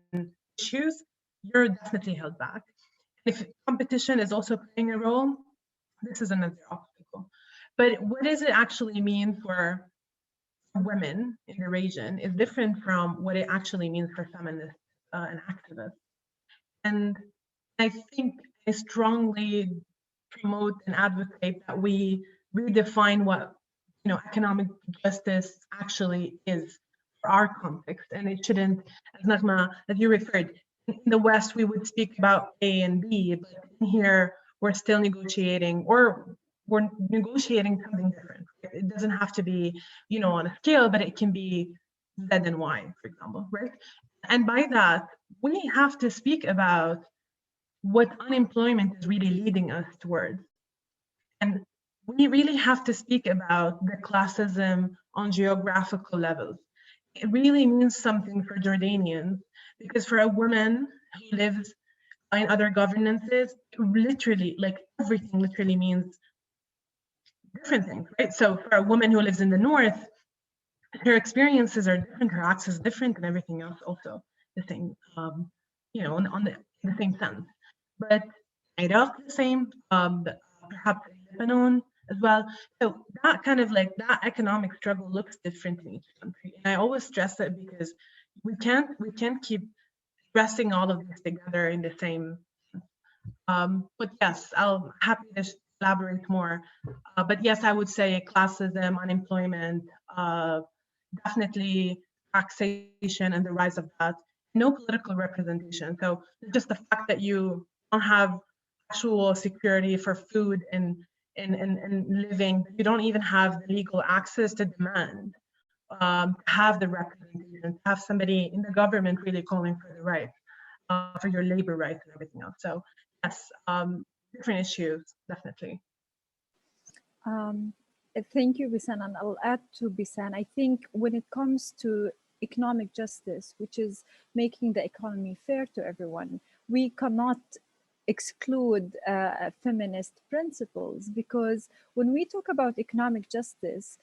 Speaker 3: issues, you're definitely held back. If competition is also playing a role, this is another obstacle. But what does it actually mean for women in the region is different from what it actually means for feminists and activists. And I think I strongly promote and advocate that we redefine what economic justice actually is for our context. And it shouldn't, as Nagma, as you referred, in the West we would speak about A and B, but in here we're still negotiating, or we're negotiating something different. It doesn't have to be, on a scale, but it can be Z and Y, for example, right? And by that, we have to speak about what unemployment is really leading us towards. And we really have to speak about the classism on geographical levels. It really means something for Jordanians, because for a woman who lives in other governances, literally, like everything literally means different things, right? So for a woman who lives in the north, her experiences are different, her access is different, and everything else also the same, on the same sense. But Iraq the same, perhaps Lebanon as well. So that kind of like that economic struggle looks different in each country. And I always stress it because we can't keep stressing all of this together in the same. But yes, I'll happy to elaborate more. But yes, I would say classism, unemployment, definitely taxation and the rise of that. No political representation. So just the fact that you don't have actual security for food and living, you don't even have the legal access to demand, to have the representation, to have somebody in the government really calling for the rights, for your labor rights and everything else. So yes, different issues, definitely.
Speaker 5: Thank you, Besan, and I'll add to Besan. I think when it comes to economic justice, which is making the economy fair to everyone, we cannot exclude feminist principles, because when we talk about economic justice,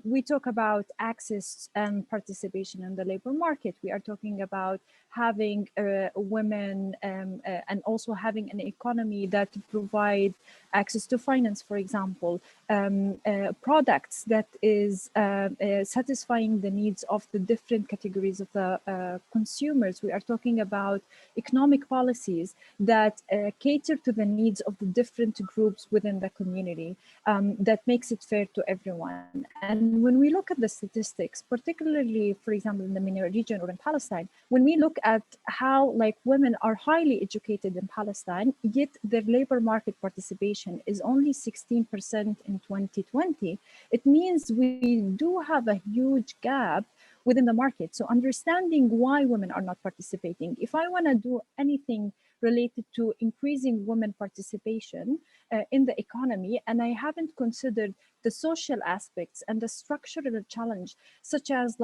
Speaker 5: we talk about access and participation in the labor market. We are talking about having women and also having an economy that provide access to finance, for example, products that is satisfying the needs of the different categories of the consumers. We are talking about economic policies that cater to the needs of the different groups within the community, that makes it fair to everyone. And when we look at the statistics, particularly, for example, in the MENA region or in Palestine, when we look at how women are highly educated in Palestine, yet their labor market participation is only 16% in 2020, it means we do have a huge gap within the market. So understanding why women are not participating, if I want to do anything related to increasing women participation in the economy, and I haven't considered the social aspects and the structural challenge, such as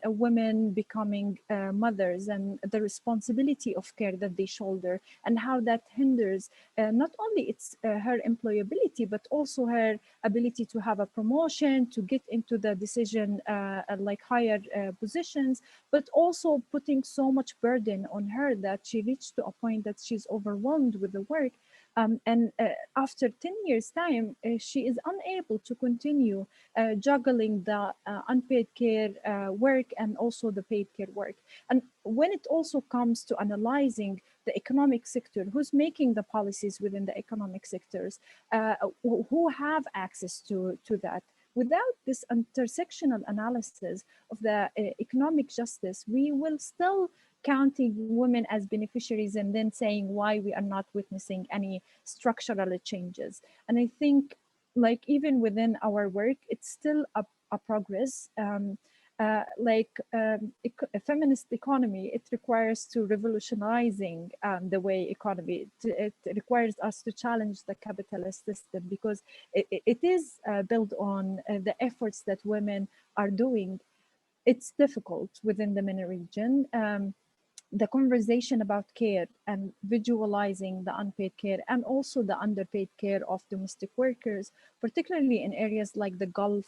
Speaker 5: women becoming mothers and the responsibility of care that they shoulder, and how that hinders not only her employability, but also her ability to have a promotion, to get into the decision higher positions, but also putting so much burden on her that she reached to a point that she's overwhelmed with the work. And after 10 years' time, she is unable to continue juggling the unpaid care work and also the paid care work. And when it also comes to analyzing the economic sector, who's making the policies within the economic sectors, who have access to that? Without this intersectional analysis of the economic justice, we will still counting women as beneficiaries and then saying why we are not witnessing any structural changes. And I think even within our work, it's still a progress. A feminist economy, it requires to revolutionizing the way economy, it requires us to challenge the capitalist system, because it is built on the efforts that women are doing. It's difficult within the MENA region. the conversation about care and visualizing the unpaid care and also the underpaid care of domestic workers, particularly in areas like the Gulf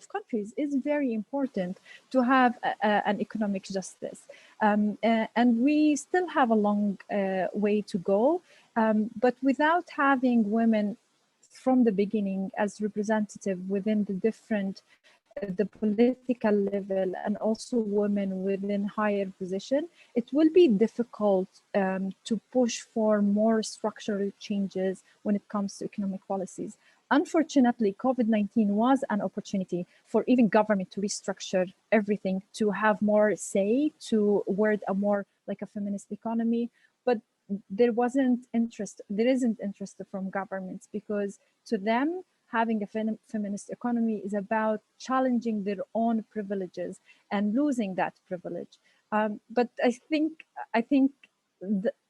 Speaker 5: countries, is very important to have an economic justice. And we still have a long way to go, but without having women from the beginning as representative within the political level and also women within higher position, it will be difficult to push for more structural changes when it comes to economic policies. Unfortunately, COVID-19 was an opportunity for even government to restructure everything, to have more say, to word a more like a feminist economy. But there isn't interest from governments, because to them, having a feminist economy is about challenging their own privileges and losing that privilege. But I think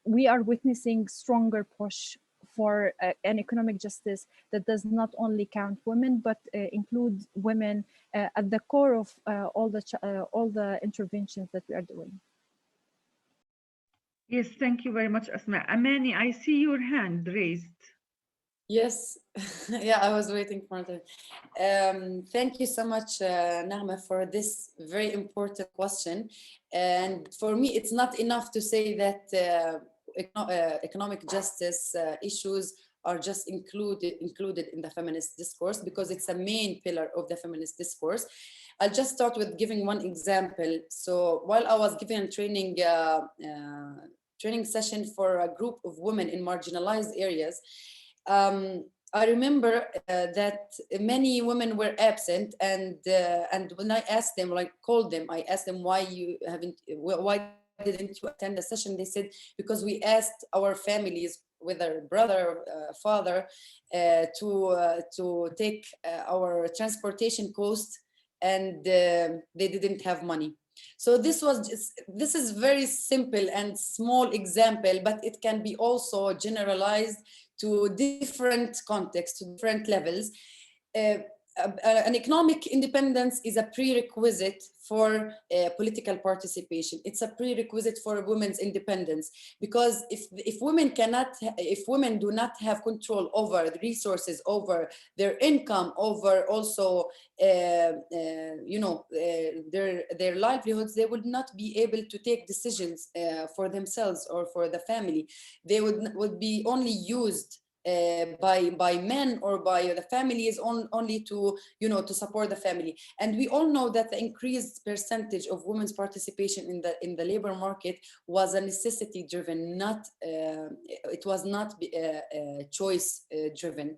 Speaker 5: we are witnessing stronger push for an economic justice that does not only count women, but include women at the core of all the interventions that we are doing.
Speaker 2: Yes, thank you very much, Asmaa. Amani, I see your hand raised.
Speaker 4: Yes, yeah, I was waiting for that. Thank you so much, Nagma, for this very important question. And for me, it's not enough to say that economic justice issues are just included in the feminist discourse, because it's a main pillar of the feminist discourse. I'll just start with giving one example. So while I was giving a training session for a group of women in marginalized areas, I remember that many women were absent, and when I asked them, like called them, I asked them why didn't you attend the session? They said, because we asked our families, whether brother or father, to take our transportation cost, and they didn't have money. So this is very simple and small example, but it can be also generalized to different contexts, to different levels. An economic independence is a prerequisite for political participation. It's a prerequisite for women's independence, because if women do not have control over the resources, over their income, over also their livelihoods, they would not be able to take decisions for themselves or for the family. They would be only used by men or by the families only to support the family. And we all know that the increased percentage of women's participation in the labor market was a necessity driven, it was not choice driven.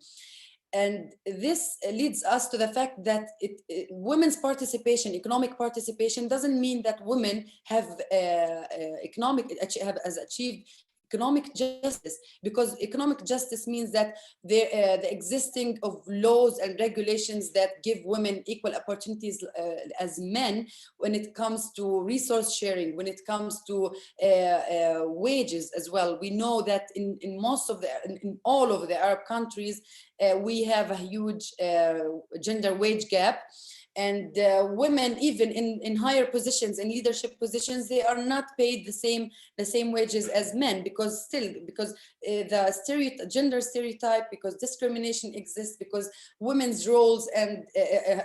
Speaker 4: And this leads us to the fact that women's participation, economic participation, doesn't mean that women have achieved economic justice, because economic justice means that the existing of laws and regulations that give women equal opportunities as men when it comes to resource sharing, when it comes to wages as well. We know that in all of the Arab countries, we have a huge gender wage gap. And women, even in higher positions, in leadership positions, they are not paid the same wages as men, because the gender stereotype, because discrimination exists, because women's roles and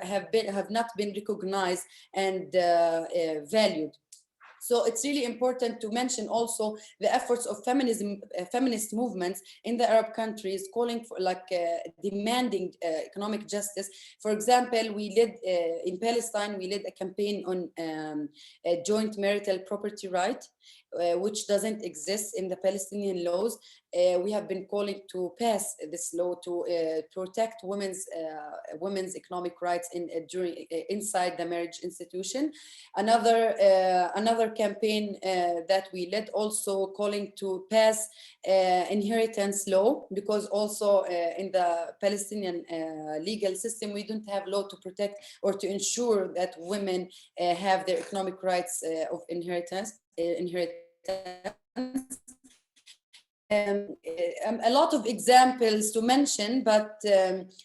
Speaker 4: have not been recognized and valued. So it's really important to mention also the efforts of feminist movements in the Arab countries, calling for demanding economic justice. For example, we led in Palestine, we led a campaign on a joint marital property right, which doesn't exist in the Palestinian laws. We have been calling to pass this law to protect women's economic rights inside the marriage institution. Another campaign that we led, also calling to pass inheritance law, because also in the Palestinian legal system, we don't have law to protect or to ensure that women have their economic rights of inheritance. A lot of examples to mention, but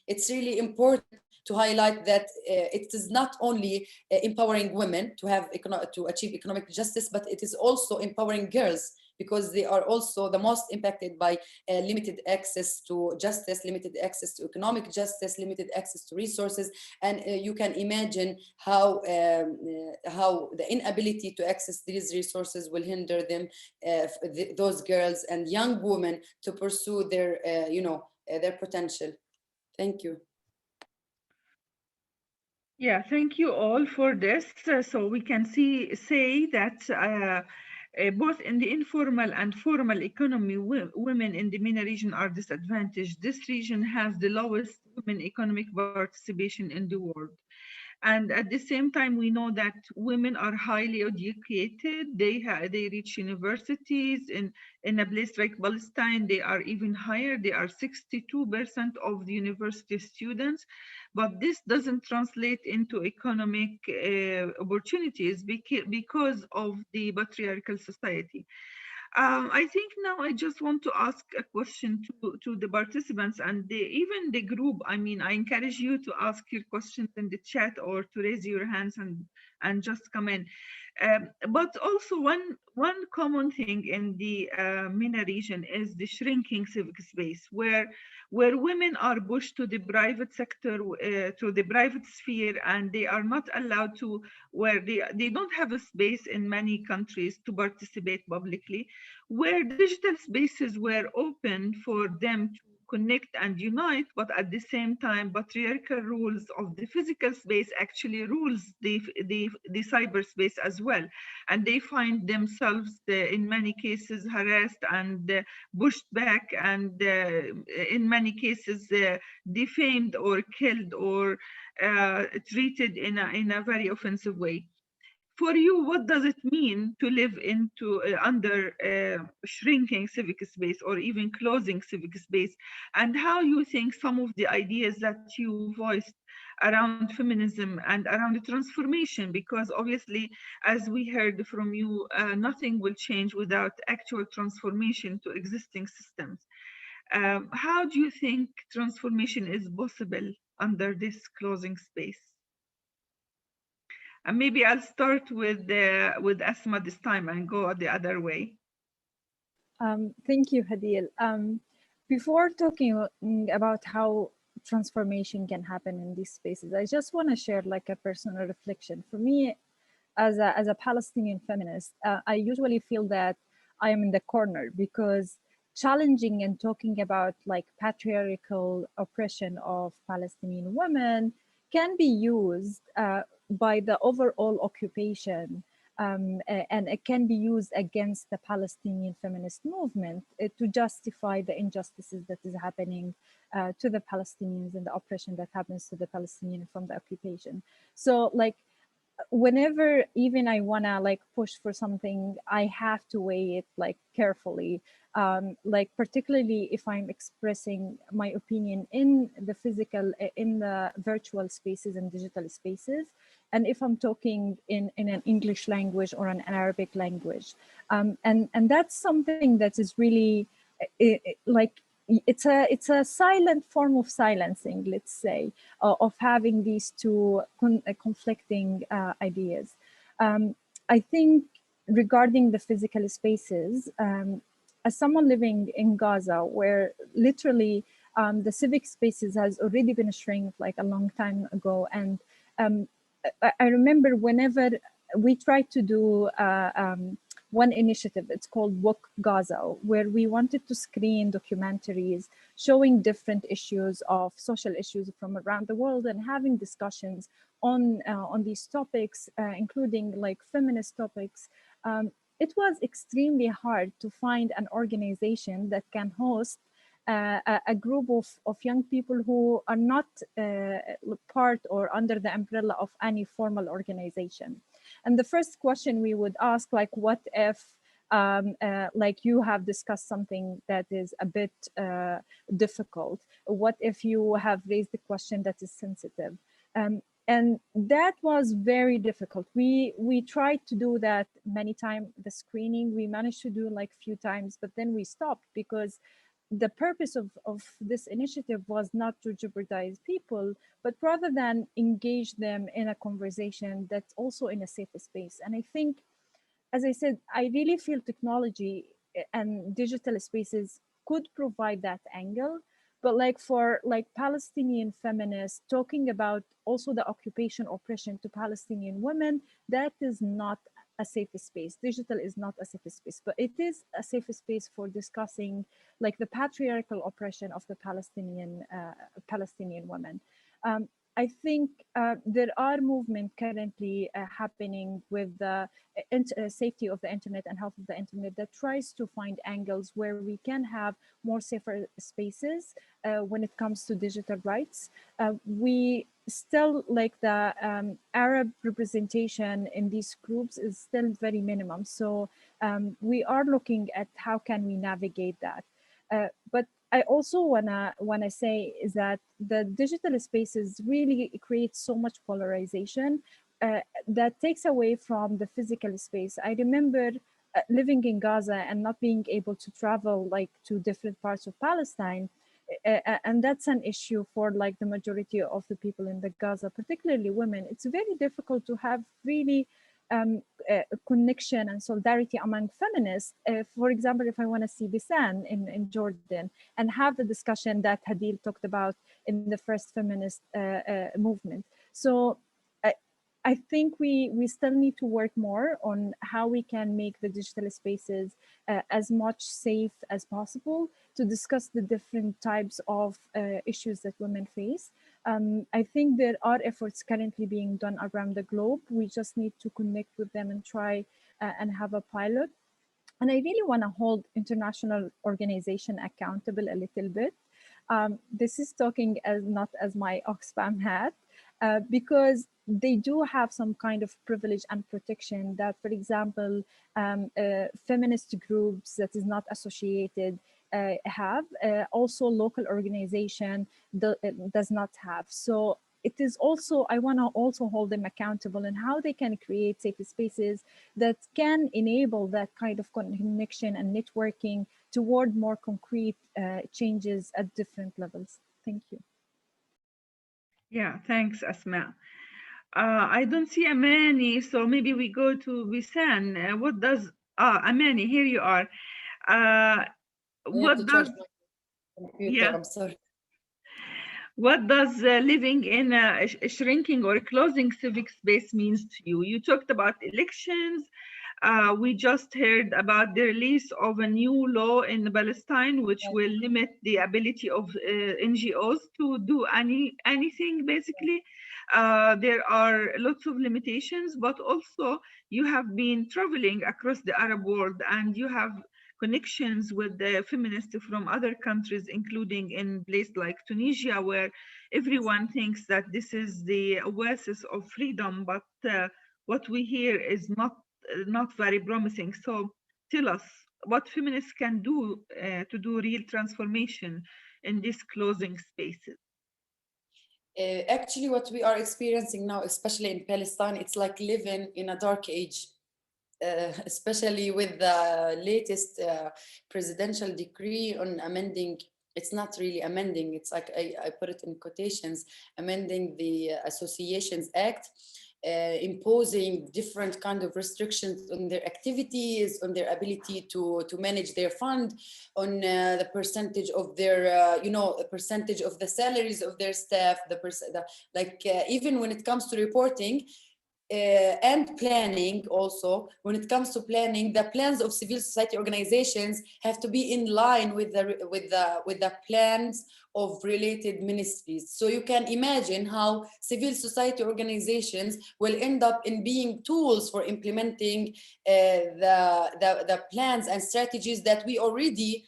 Speaker 4: it's really important to highlight that it is not only empowering women to achieve economic justice, but it is also empowering girls, because they are also the most impacted by limited access to justice, limited access to economic justice, limited access to resources. And you can imagine how the inability to access these resources will hinder them, those girls and young women, to pursue their, their potential. Thank you.
Speaker 2: Yeah, thank you all for this. So we can say that both in the informal and formal economy, women in the MENA region are disadvantaged. This region has the lowest women economic participation in the world. And at the same time, we know that women are highly educated. They reach universities in a place like Palestine. They are even higher. They are 62% of the university students. But this doesn't translate into economic opportunities because of the patriarchal society. I think now I just want to ask a question to the participants and even the group. I mean, I encourage you to ask your questions in the chat or to raise your hands and just come in. But also one common thing in the MENA region is the shrinking civic space, where women are pushed to the private sector, to the private sphere, and they are not allowed to, where they don't have a space in many countries to participate publicly, where digital spaces were open for them to connect and unite, but at the same time, patriarchal rules of the physical space actually rules the cyberspace as well. And they find themselves in many cases harassed and pushed back, and in many cases defamed or killed or treated in a very offensive way. For you, what does it mean to live under shrinking civic space or even closing civic space? And how you think some of the ideas that you voiced around feminism and around the transformation, because obviously, as we heard from you, nothing will change without actual transformation to existing systems. How do you think transformation is possible under this closing space? And maybe I'll start with Asmaa this time and go the other way.
Speaker 5: Thank you, Hadeel. Before talking about how transformation can happen in these spaces, I just want to share like a personal reflection. For me, as a Palestinian feminist, I usually feel that I am in the corner, because challenging and talking about like patriarchal oppression of Palestinian women can be used by the overall occupation, and it can be used against the Palestinian feminist movement to justify the injustices that is happening to the Palestinians and the oppression that happens to the Palestinians from the occupation. So like, whenever even I wanna like push for something, I have to weigh it like carefully, like particularly if I'm expressing my opinion in the physical, in the virtual spaces and digital spaces, and if I'm talking in an English language or an Arabic language, and that's something that is really like, it's a silent form of silencing, let's say, of having these two conflicting ideas. I think regarding the physical spaces, as someone living in Gaza, where literally the civic spaces has already been shrinked like a long time ago, and I remember whenever we tried to do one initiative, it's called Walk Gaza, where we wanted to screen documentaries showing different issues of social issues from around the world and having discussions on these topics, including like feminist topics. It was extremely hard to find an organization that can host a group of young people who are not part or under the umbrella of any formal organization. And the first question we would ask, like, what if like you have discussed something that is a bit difficult? What if you have raised a question that is sensitive? And that was very difficult. We tried to do that many times, the screening, we managed to do like a few times, but then we stopped because the purpose of this initiative was not to jeopardize people, but rather than engage them in a conversation that's also in a safe space. And I think, as I said, I really feel technology and digital spaces could provide that angle. But like for like Palestinian feminists talking about also the occupation oppression to Palestinian women, that is not a safe space. Digital is not a safe space, but it is a safe space for discussing like the patriarchal oppression of the Palestinian women. I think there are movements currently happening with the safety of the internet and health of the internet that tries to find angles where we can have more safer spaces when it comes to digital rights. We still, like the Arab representation in these groups is still very minimum. So we are looking at how can we navigate that. But I also wanna say is that the digital spaces really create so much polarization that takes away from the physical space. I remember living in Gaza and not being able to travel like to different parts of Palestine. And that's an issue for like the majority of the people in the Gaza, particularly women. It's very difficult to have really connection and solidarity among feminists. For example, if I want to see Besan in Jordan and have the discussion that Hadeel talked about in the first feminist movement. So I think we still need to work more on how we can make the digital spaces as much safe as possible to discuss the different types of issues that women face. I think there are efforts currently being done around the globe. We just need to connect with them and try and have a pilot. And I really want to hold international organization accountable a little bit. This is talking as not as my Oxfam hat, because they do have some kind of privilege and protection that, for example, feminist groups that is not associated have, also local organization does not have. So it is also, I want to also hold them accountable in how they can create safe spaces that can enable that kind of connection and networking toward more concrete changes at different levels. Thank you.
Speaker 2: Yeah, thanks, Asmaa. I don't see Amani, so maybe we go to Besan. What does, Amani, here you are. What does, yeah.
Speaker 4: I'm sorry.
Speaker 2: What does living in a shrinking or closing civic space means to you? You talked about elections. We just heard about the release of a new law in Palestine, which will limit the ability of NGOs to do anything, basically. There are lots of limitations, but also you have been traveling across the Arab world and you have connections with the feminists from other countries, including in places like Tunisia, where everyone thinks that this is the oasis of freedom, but what we hear is not very promising. So tell us what feminists can do to do real transformation in these closing spaces.
Speaker 4: Actually, what we are experiencing now, especially in Palestine, it's like living in a dark age. Especially with the latest presidential decree on amending, it's not really amending, it's like I put it in quotations, amending the Associations Act, imposing different kind of restrictions on their activities, on their ability to manage their fund, on the percentage of their, a percentage of the salaries of their staff, even when it comes to reporting, and planning. Also, when it comes to planning, the plans of civil society organizations have to be in line with the plans of related ministries. So you can imagine how civil society organizations will end up in being tools for implementing the plans and strategies that we already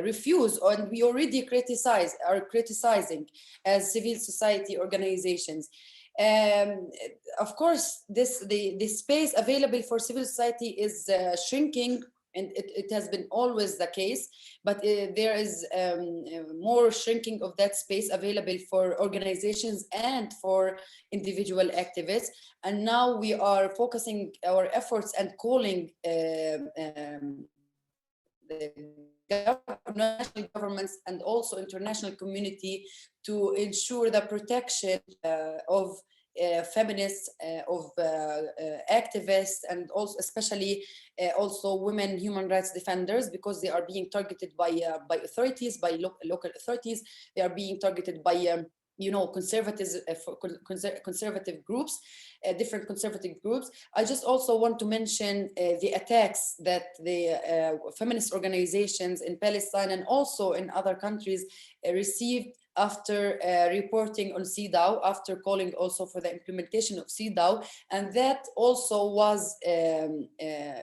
Speaker 4: refuse, and we already are criticizing as civil society organizations. Of course, the space available for civil society is shrinking, and it has been always the case, but there is more shrinking of that space available for organizations and for individual activists. And now we are focusing our efforts and calling the national governments and also international community to ensure the protection of feminists, of activists, and also especially also women human rights defenders, because they are being targeted by authorities, by local authorities. They are being targeted by conservative groups, different conservative groups. I just also want to mention the attacks that the feminist organizations in Palestine and also in other countries received after reporting on CEDAW, after calling also for the implementation of CEDAW, and that also was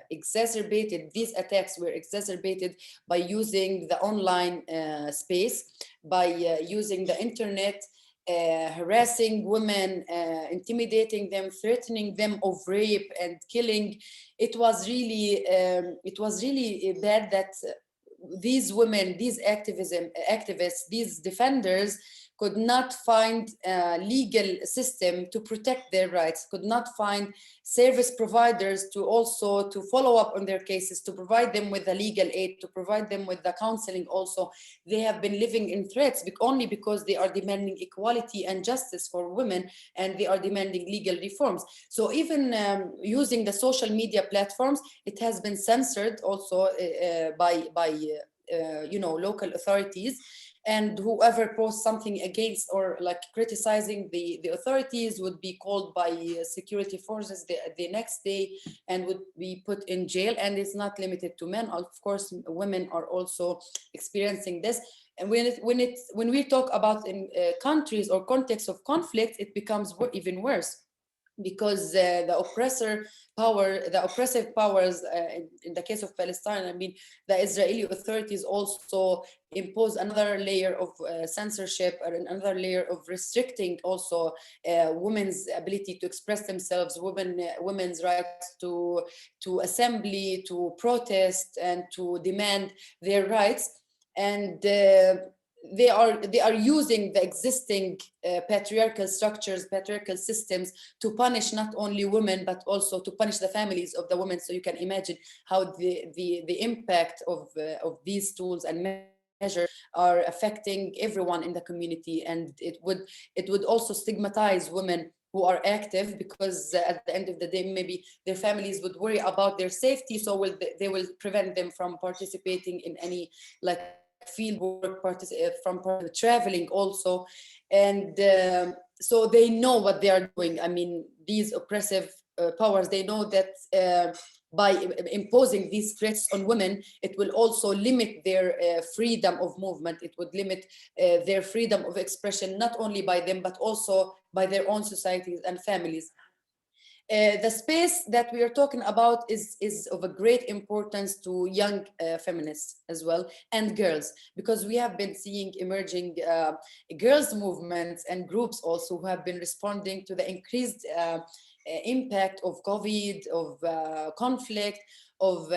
Speaker 4: exacerbated. These attacks were exacerbated by using the online space, by using the internet, harassing women, intimidating them, threatening them of rape and killing. It was really bad that these women, these activists, these defenders could not find a legal system to protect their rights, could not find service providers to also to follow up on their cases, to provide them with the legal aid, to provide them with the counseling also. They have been living in threats only because they are demanding equality and justice for women, and they are demanding legal reforms. So even using the social media platforms, it has been censored also by local authorities. And whoever posts something against or like criticizing the authorities would be called by security forces the next day and would be put in jail. And it's not limited to men. Of course, women are also experiencing this. And when we talk about in countries or context of conflict, it becomes even worse, because the oppressive powers, in the case of Palestine, I mean, the Israeli authorities also impose another layer of censorship, or another layer of restricting also women's ability to express themselves, women's rights to assembly, to protest, and to demand their rights. And they are using the existing patriarchal structures, patriarchal systems, to punish not only women but also to punish the families of the women. So you can imagine how the impact of these tools and measures are affecting everyone in the community, and it would also stigmatize women who are active, because at the end of the day, maybe their families would worry about their safety, so they will prevent them from participating in any like field work, from traveling also. And so they know what they are doing. I mean, these oppressive powers, they know that by imposing these threats on women, it will also limit their freedom of movement. It would limit their freedom of expression, not only by them, but also by their own societies and families. The space that we are talking about is of a great importance to young feminists as well, and girls, because we have been seeing emerging girls movements and groups also who have been responding to the increased impact of COVID, of conflict, of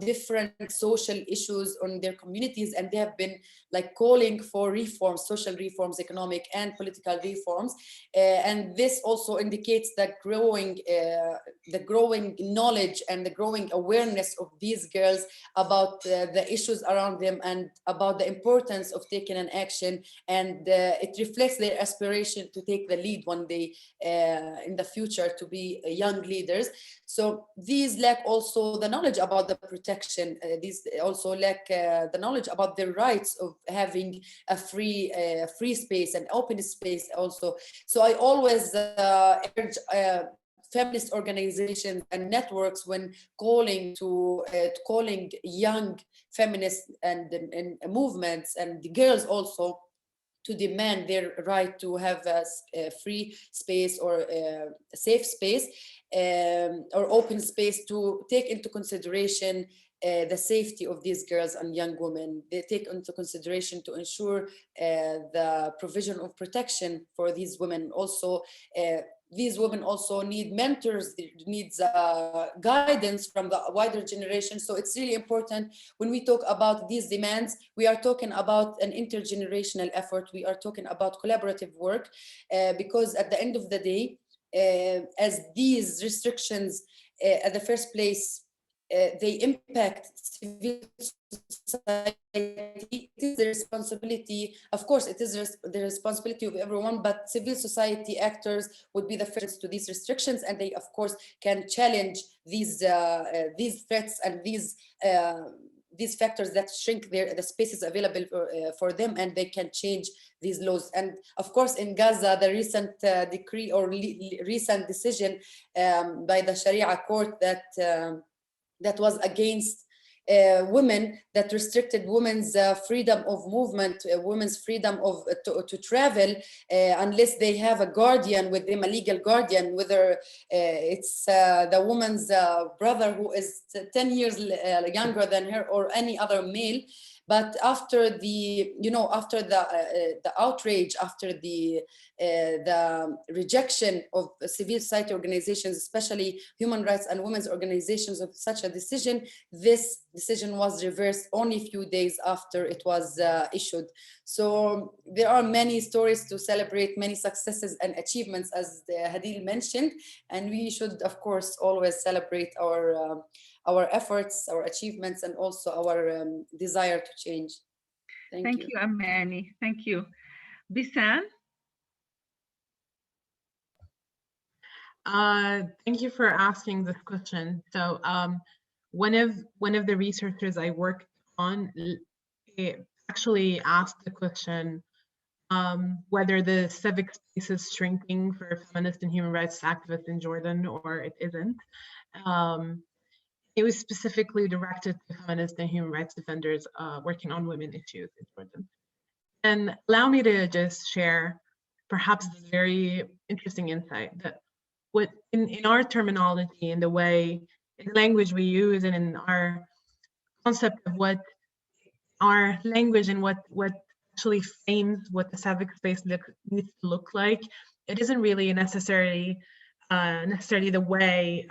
Speaker 4: different social issues on their communities, and they have been like calling for reforms, social reforms, economic and political reforms. And this also indicates that the growing knowledge and the growing awareness of these girls about the issues around them and about the importance of taking an action. And it reflects their aspiration to take the lead one day in the future, to be young leaders. So these lack also the knowledge about the protection. These also lack the knowledge about their rights of having a free space and open space also. So I always urge feminist organizations and networks, when calling young feminists and movements and the girls also, to demand their right to have a free space or a safe space or open space, to take into consideration the safety of these girls and young women. They take into consideration to ensure the provision of protection for these women. Also, these women also need mentors, needs guidance from the wider generation. So it's really important when we talk about these demands, we are talking about an intergenerational effort. We are talking about collaborative work, because at the end of the day, as these restrictions at the first place they impact civil society. It is the responsibility, of course, it is the responsibility of everyone, but civil society actors would be the first to these restrictions, and they, of course, can challenge these threats and these factors that shrink the spaces available for them, and they can change these laws. And of course, in Gaza, the recent decree or recent decision by the Sharia court that was against women, that restricted women's freedom of movement, women's freedom of to travel, unless they have a guardian with them, a legal guardian, whether it's the woman's brother who is 10 years younger than her, or any other male. But after the, after the outrage, after the rejection of civil society organizations, especially human rights and women's organizations, of such a decision, this decision was reversed only a few days after it was issued. So there are many stories to celebrate, many successes and achievements, as Hadeel mentioned, and we should, of course, always celebrate our efforts, our achievements, and also our desire to change. Thank you,
Speaker 2: Amani. Thank you. Besan?
Speaker 3: Thank you for asking this question. So one of the researchers I worked on actually asked the question whether the civic space is shrinking for feminist and human rights activists in Jordan, or it isn't. It was specifically directed to feminist and human rights defenders working on women issues in Jordan. And allow me to just share perhaps this very interesting insight that what in our terminology, in the way, in the language we use, and in our concept of what our language and what actually frames what the civic space needs to look like, it isn't really necessarily the way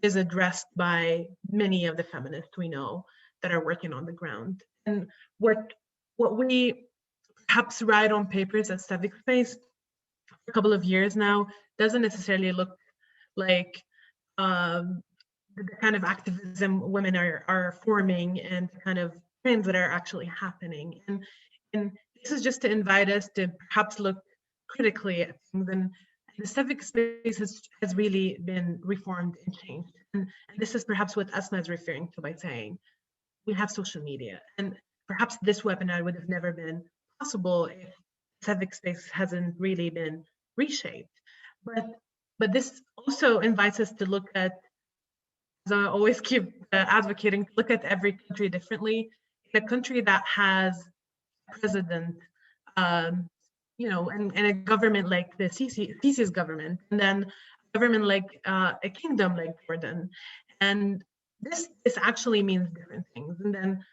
Speaker 3: is addressed by many of the feminists we know that are working on the ground. And what we perhaps write on papers as civic space for a couple of years now doesn't necessarily look like the kind of activism women are forming and the kind of trends that are actually happening. And this is just to invite us to perhaps look critically at things. And the civic space has really been reformed and changed. And this is perhaps what Asmaa is referring to by saying we have social media. And perhaps this webinar would have never been possible if civic space hasn't really been reshaped. But this also invites us to look at, as I always keep advocating, to look at every country differently. In a country that has a president, and a government like the Sisi's government, and then a government like a kingdom like Jordan, and this actually means different things. And then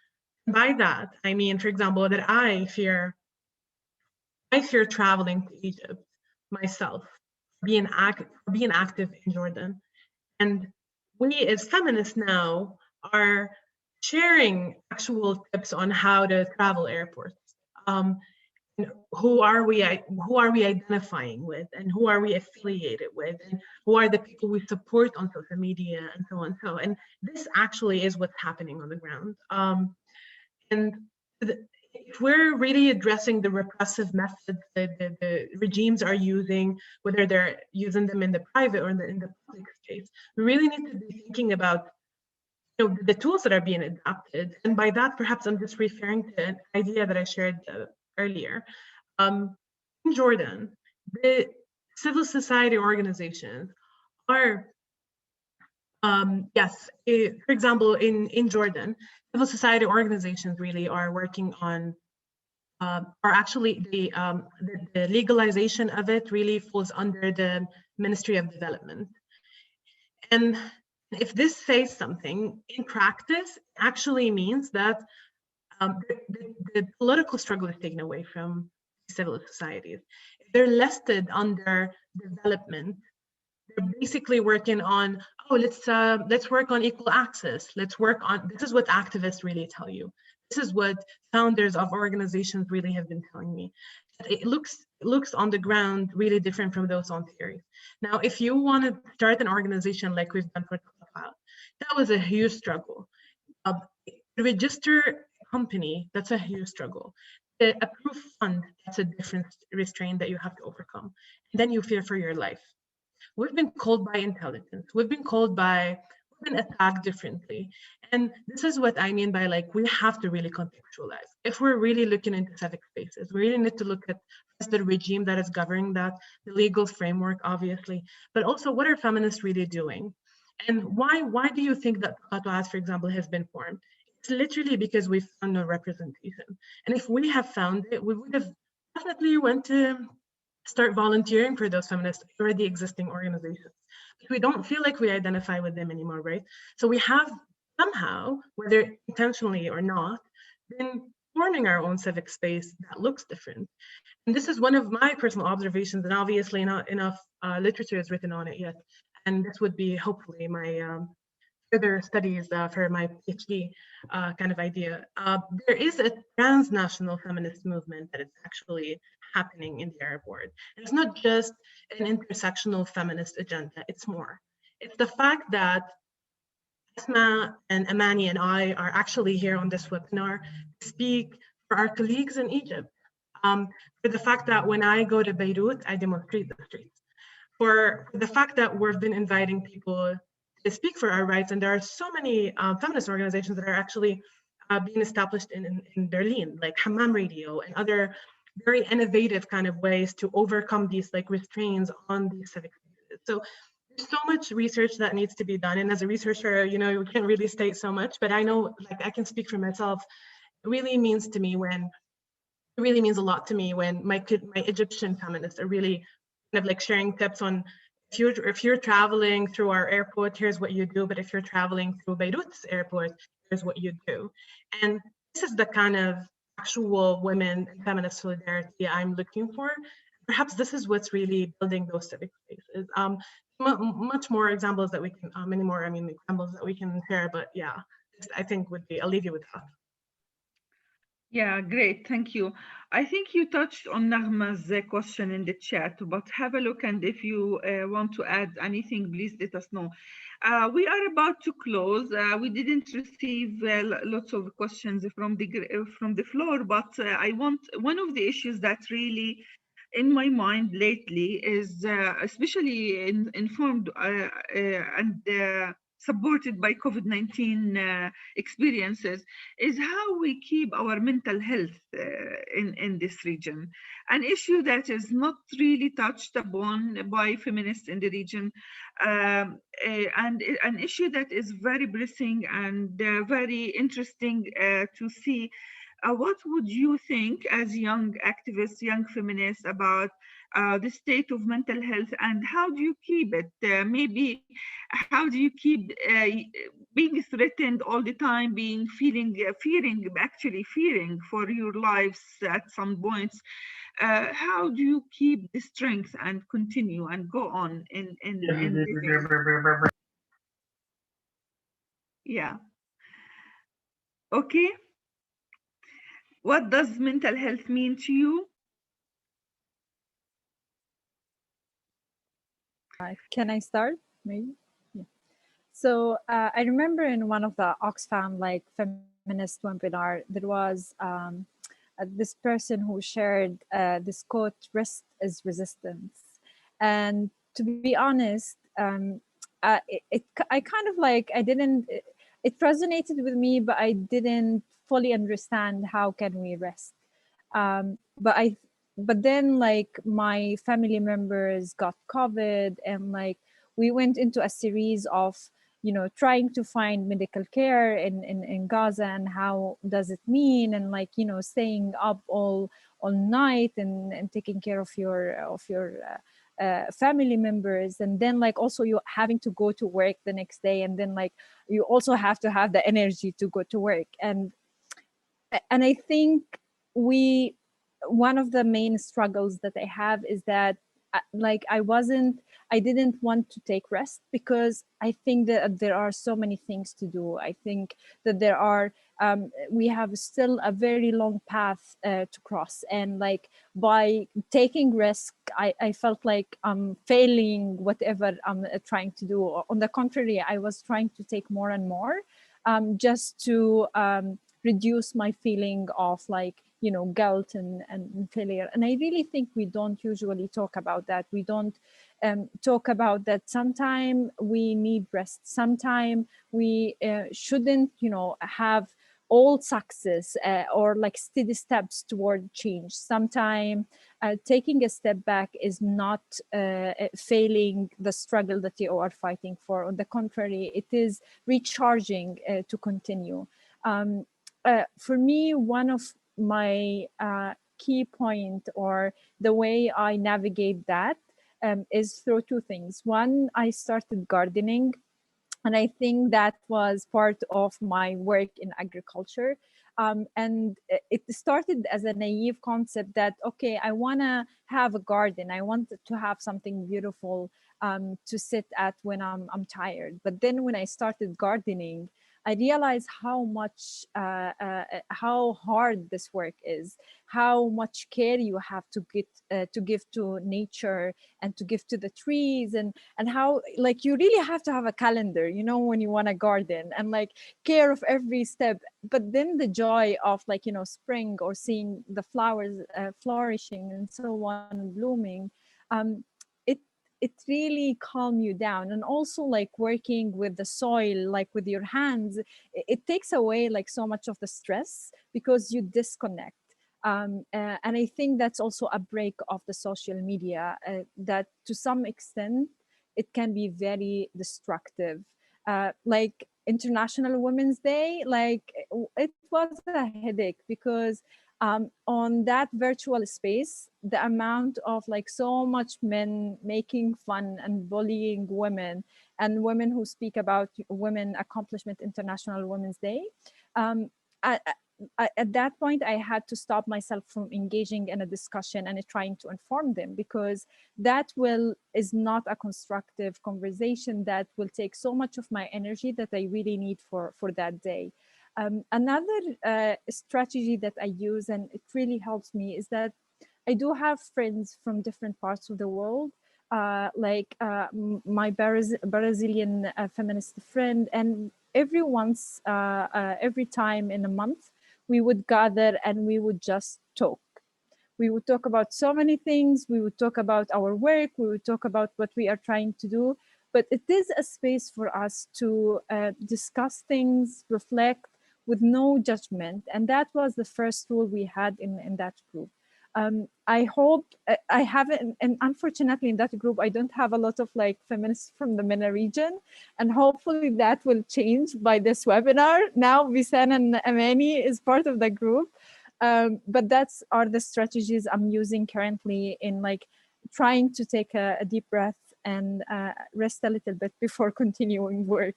Speaker 3: by that I mean, for example, that I fear traveling to Egypt myself, being active in Jordan, and we as feminists now are sharing actual tips on how to travel airports. Who are we identifying with, and who are we affiliated with, and who are the people we support on social media, and so on. And this actually is what's happening on the ground. And if we're really addressing the repressive methods that the regimes are using, whether they're using them in the private or in the public space, we really need to be thinking about the tools that are being adopted. And by that, perhaps I'm just referring to an idea that I shared earlier. In Jordan, the civil society organizations are, for example, in Jordan, civil society organizations really are working on, are actually the legalization of it really falls under the Ministry of Development. And if this says something, in practice, actually means that the political struggle is taken away from civil societies. If they're listed under development, they're basically working on, let's work on equal access. Let's work on, this is what activists really tell you. This is what founders of organizations really have been telling me. It looks on the ground really different from those on theory. Now, if you want to start an organization like we've done for Clubhouse, That was a huge struggle. To register a company, that's a huge struggle. To approve fund, that's a different restraint that you have to overcome. And then you fear for your life. We've been called by intelligence. We've been attacked differently. And this is what I mean by like, we have to really contextualize. If we're really looking into civic spaces, we really need to look at the regime that is governing that, the legal framework, obviously, but also what are feminists really doing? And why do you think that fatwas, for example, has been formed? It's literally because we found no representation. And if we have found it, we would have definitely went to start volunteering for those feminist already existing organizations. But we don't feel like we identify with them anymore, right? So we have somehow, whether intentionally or not, been forming our own civic space that looks different. And this is one of my personal observations, and obviously not enough literature is written on it yet. And this would be hopefully my further studies for my PhD kind of idea. There is a transnational feminist movement that is actually happening in the Arab world. And it's not just an intersectional feminist agenda, it's more. It's the fact that Asmaa and Amani and I are actually here on this webinar to speak for our colleagues in Egypt. For the fact that when I go to Beirut, I demonstrate the streets. For the fact that we've been inviting people to speak for our rights, and there are so many feminist organizations that are actually being established in Berlin, like Hammam Radio and other very innovative kind of ways to overcome these like restraints on these civic spaces. So there's so much research that needs to be done, and as a researcher, you know, you can't really state so much, but I know, like, I can speak for myself. It really means a lot to me when my Egyptian feminists are really kind of like sharing tips on if you're traveling through our airport, here's what you do. But if you're traveling through Beirut's airport, here's what you do. And this is the kind of actual women and feminist solidarity I'm looking for. Perhaps this is what's really building those civic spaces. Much more examples that we can, examples that we can share. But yeah, I think I'll leave you with that.
Speaker 2: Yeah, great, thank you. I think you touched on Nagma's question in the chat, but have a look, and if you want to add anything, please let us know. We are about to close. We didn't receive lots of questions from the floor, but one of the issues that really in my mind lately is especially informed and supported by COVID-19 experiences, is how we keep our mental health in this region. An issue that is not really touched upon by feminists in the region, and an issue that is very pressing and very interesting to see. What would you think as young activists, young feminists, about the state of mental health, and how do you keep it? Maybe how do you keep being threatened all the time, fearing for your lives at some points? How do you keep the strength and continue and go on in yeah. Okay. What does mental health mean to you?
Speaker 5: Can I start? Maybe. Yeah. So I remember in one of the Oxfam like feminist webinar, there was this person who shared this quote: "Rest is resistance." And to be honest, it resonated with me, but I didn't fully understand how can we rest. But then like my family members got COVID, and like we went into a series of, you know, trying to find medical care in Gaza, and how does it mean, and like, you know, staying up all night and taking care of your family members, and then like also you having to go to work the next day, and then like you also have to have the energy to go to work. And I think one of the main struggles that I have is that I didn't want to take rest because I think that there are so many things to do. I think that we have still a very long path to cross, and like by taking risk, I felt like I'm failing whatever I'm trying to do. On the contrary, I was trying to take more and more, just to reduce my feeling of like, guilt and failure. And I really think we don't usually talk about that. We don't talk about that. Sometimes we need rest. Sometimes we shouldn't, have all success or like steady steps toward change. Sometimes taking a step back is not failing the struggle that you are fighting for. On the contrary, it is recharging to continue. For me, one of my key point, or the way I navigate that, is through two things. One, I started gardening, and I think that was part of my work in agriculture. And it started as a naive concept that, okay, I want to have a garden. I want to have something beautiful to sit at when I'm tired. But then when I started gardening, I realized how much, how hard this work is, how much care you have to give to nature and to give to the trees, and how like you really have to have a calendar, when you want to garden, and like care of every step. But then the joy of like, spring, or seeing the flowers flourishing and so on, blooming, it really calm you down. And also like working with the soil, like with your hands, it takes away like so much of the stress because you disconnect. And I think that's also a break of the social media, that to some extent it can be very destructive. Like International Women's Day, like it was a headache because on that virtual space, the amount of like so much men making fun and bullying women, and women who speak about women accomplishment, International Women's Day, at that point, I had to stop myself from engaging in a discussion and trying to inform them, because that is not a constructive conversation that will take so much of my energy that I really need for that day. Another strategy that I use, and it really helps me, is that I do have friends from different parts of the world, like my Brazilian feminist friend, and every time in a month, we would gather and we would just talk. We would talk about so many things. We would talk about our work. We would talk about what we are trying to do. But it is a space for us to discuss things, reflect with no judgment. And that was the first rule we had in that group. I hope I haven't, and unfortunately in that group, I don't have a lot of like feminists from the MENA region, and hopefully that will change by this webinar. Now Besan and Amani is part of the group, but that's are the strategies I'm using currently in like trying to take a deep breath and rest a little bit before continuing work.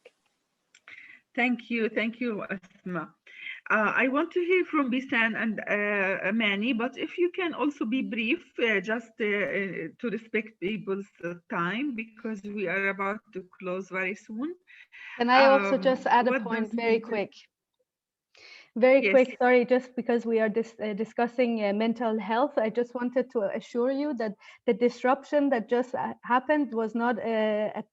Speaker 2: Thank you, Asmaa. I want to hear from Besan and Amani, but if you can also be brief, just to respect people's time, because we are about to close very soon.
Speaker 1: Can I also just add a point very quick? Very quick, sorry, just because we are discussing mental health, I just wanted to assure you that the disruption that just happened was not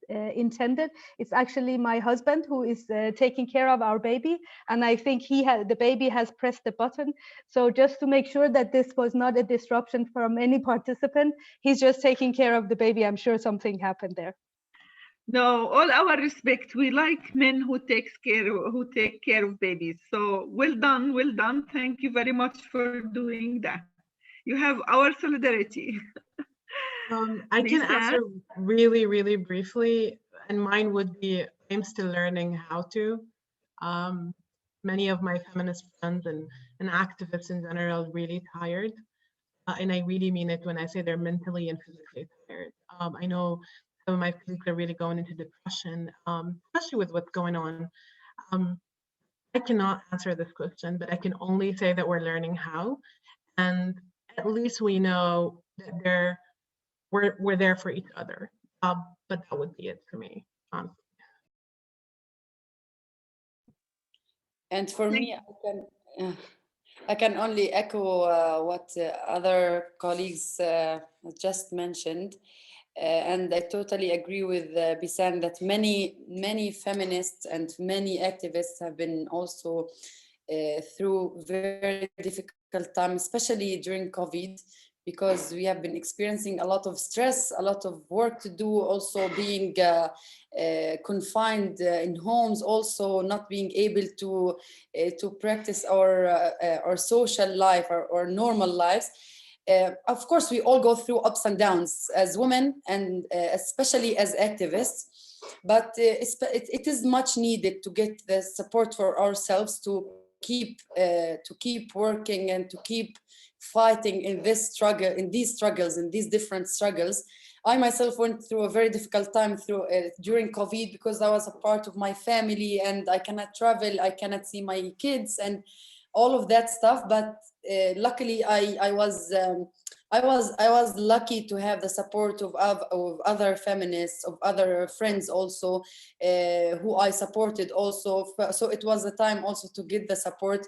Speaker 1: intended. It's actually my husband who is taking care of our baby, and I think the baby has pressed the button. So just to make sure that this was not a disruption from any participant, he's just taking care of the baby. I'm sure something happened there.
Speaker 2: No, all our respect. We like men who take care of babies. So well done, well done. Thank you very much for doing that. You have our solidarity.
Speaker 3: I can answer really, really briefly, and mine would be, I'm still learning how to. Many of my feminist friends and activists in general are really tired. And I really mean it when I say they're mentally and physically tired. I know some of my colleagues are really going into depression, especially with what's going on. I cannot answer this question, but I can only say that we're learning how. And at least we know that there we're there for each other. But that would be it for me.
Speaker 4: And for me, I can only echo what other colleagues just mentioned. And I totally agree with Besan that many feminists and many activists have been also through very difficult time, especially during COVID, because we have been experiencing a lot of stress, a lot of work to do, also being confined in homes, also not being able to practice our social life, our normal lives. Of course, we all go through ups and downs as women, and especially as activists, but it is much needed to get the support for ourselves to keep working and to keep fighting in this struggle, in these different struggles. I myself went through a very difficult time during COVID, because I was a part of my family and I cannot travel, I cannot see my kids and all of that stuff. But luckily, I was lucky to have the support of other feminists, of other friends also, who I supported also. So it was a time also to get the support,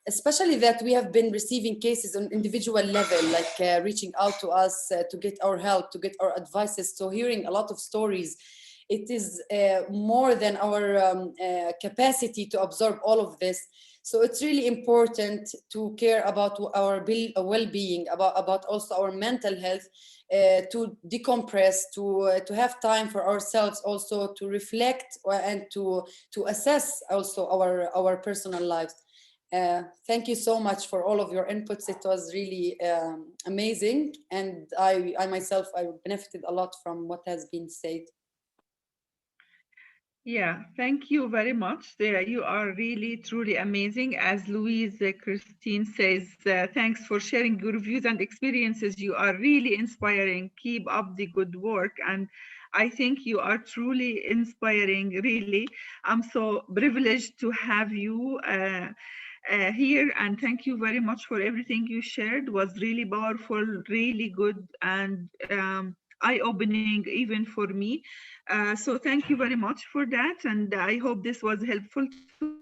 Speaker 4: especially that we have been receiving cases on individual level, like reaching out to us to get our help, to get our advices. So hearing a lot of stories, it is more than our capacity to absorb all of this. So it's really important to care about our well-being, about also our mental health, to decompress, to have time for ourselves, also to reflect and to assess also our personal lives. Thank you so much for all of your inputs. It was really amazing, and I myself benefited a lot from what has been said.
Speaker 2: Yeah, thank you very much. You are really, truly amazing. As Louise Christine says, thanks for sharing your views and experiences. You are really inspiring. Keep up the good work. And I think you are truly inspiring, really. I'm so privileged to have you here. And thank you very much for everything you shared. It was really powerful, really good, and eye-opening even for me. So thank you very much for that, and I hope this was helpful to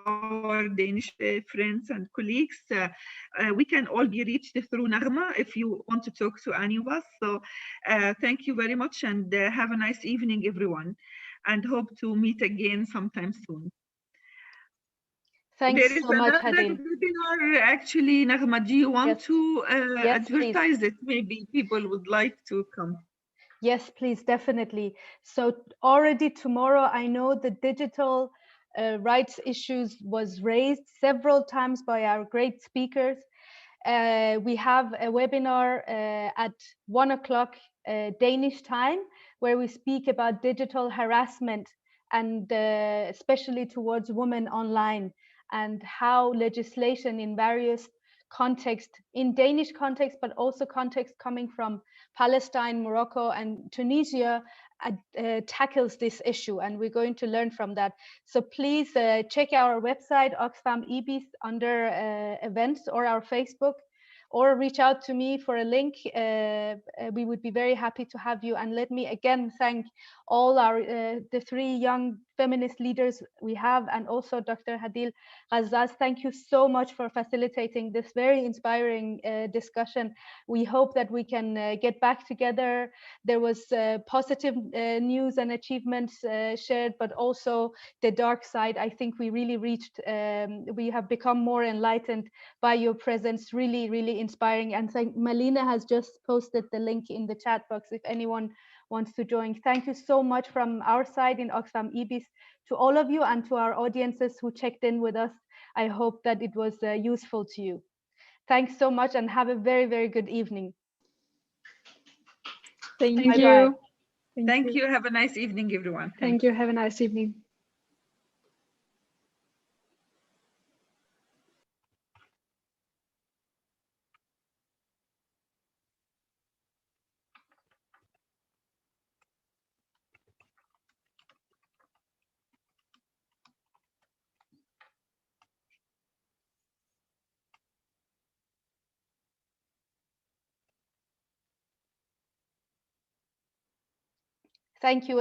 Speaker 2: our Danish friends and colleagues. We can all be reached through Naghma if you want to talk to any of us. So thank you very much, and have a nice evening, everyone, and hope to meet again sometime soon.
Speaker 1: Thanks
Speaker 2: there is
Speaker 1: so much,
Speaker 2: another
Speaker 1: Hadeel.
Speaker 2: webinar, actually, Naghma. Do you want
Speaker 1: Yes.
Speaker 2: to
Speaker 1: Yes,
Speaker 2: advertise
Speaker 1: please.
Speaker 2: it? Maybe people would like to come.
Speaker 1: Yes, please, definitely. So already tomorrow, I know the digital rights issues was raised several times by our great speakers. We have a webinar at 1 o'clock Danish time, where we speak about digital harassment, and especially towards women online, and how legislation in various contexts, in Danish context, but also context coming from Palestine, Morocco, and Tunisia, tackles this issue, and we're going to learn from that. So please check our website, Oxfam EBIS, under events, or our Facebook, or reach out to me for a link. We would be very happy to have you. And let me again thank all our the 3 young feminist leaders we have, and also Dr. Hadeel Qazzaz. Thank you so much for facilitating this very inspiring discussion. We hope that we can get back together. There was positive news and achievements shared, but also the dark side. I think we really reached, we have become more enlightened by your presence. Really, really inspiring. And thank Malina has just posted the link in the chat box if anyone wants to join. Thank you so much from our side in Oxfam EBIS to all of you, and to our audiences who checked in with us. I hope that it was useful to you. Thanks so much, and have a very, very good evening.
Speaker 5: Thank
Speaker 1: Bye-bye.
Speaker 5: you.
Speaker 2: Thank you. Have a nice evening, everyone.
Speaker 5: Thank you. Have a nice evening.
Speaker 1: Thank you.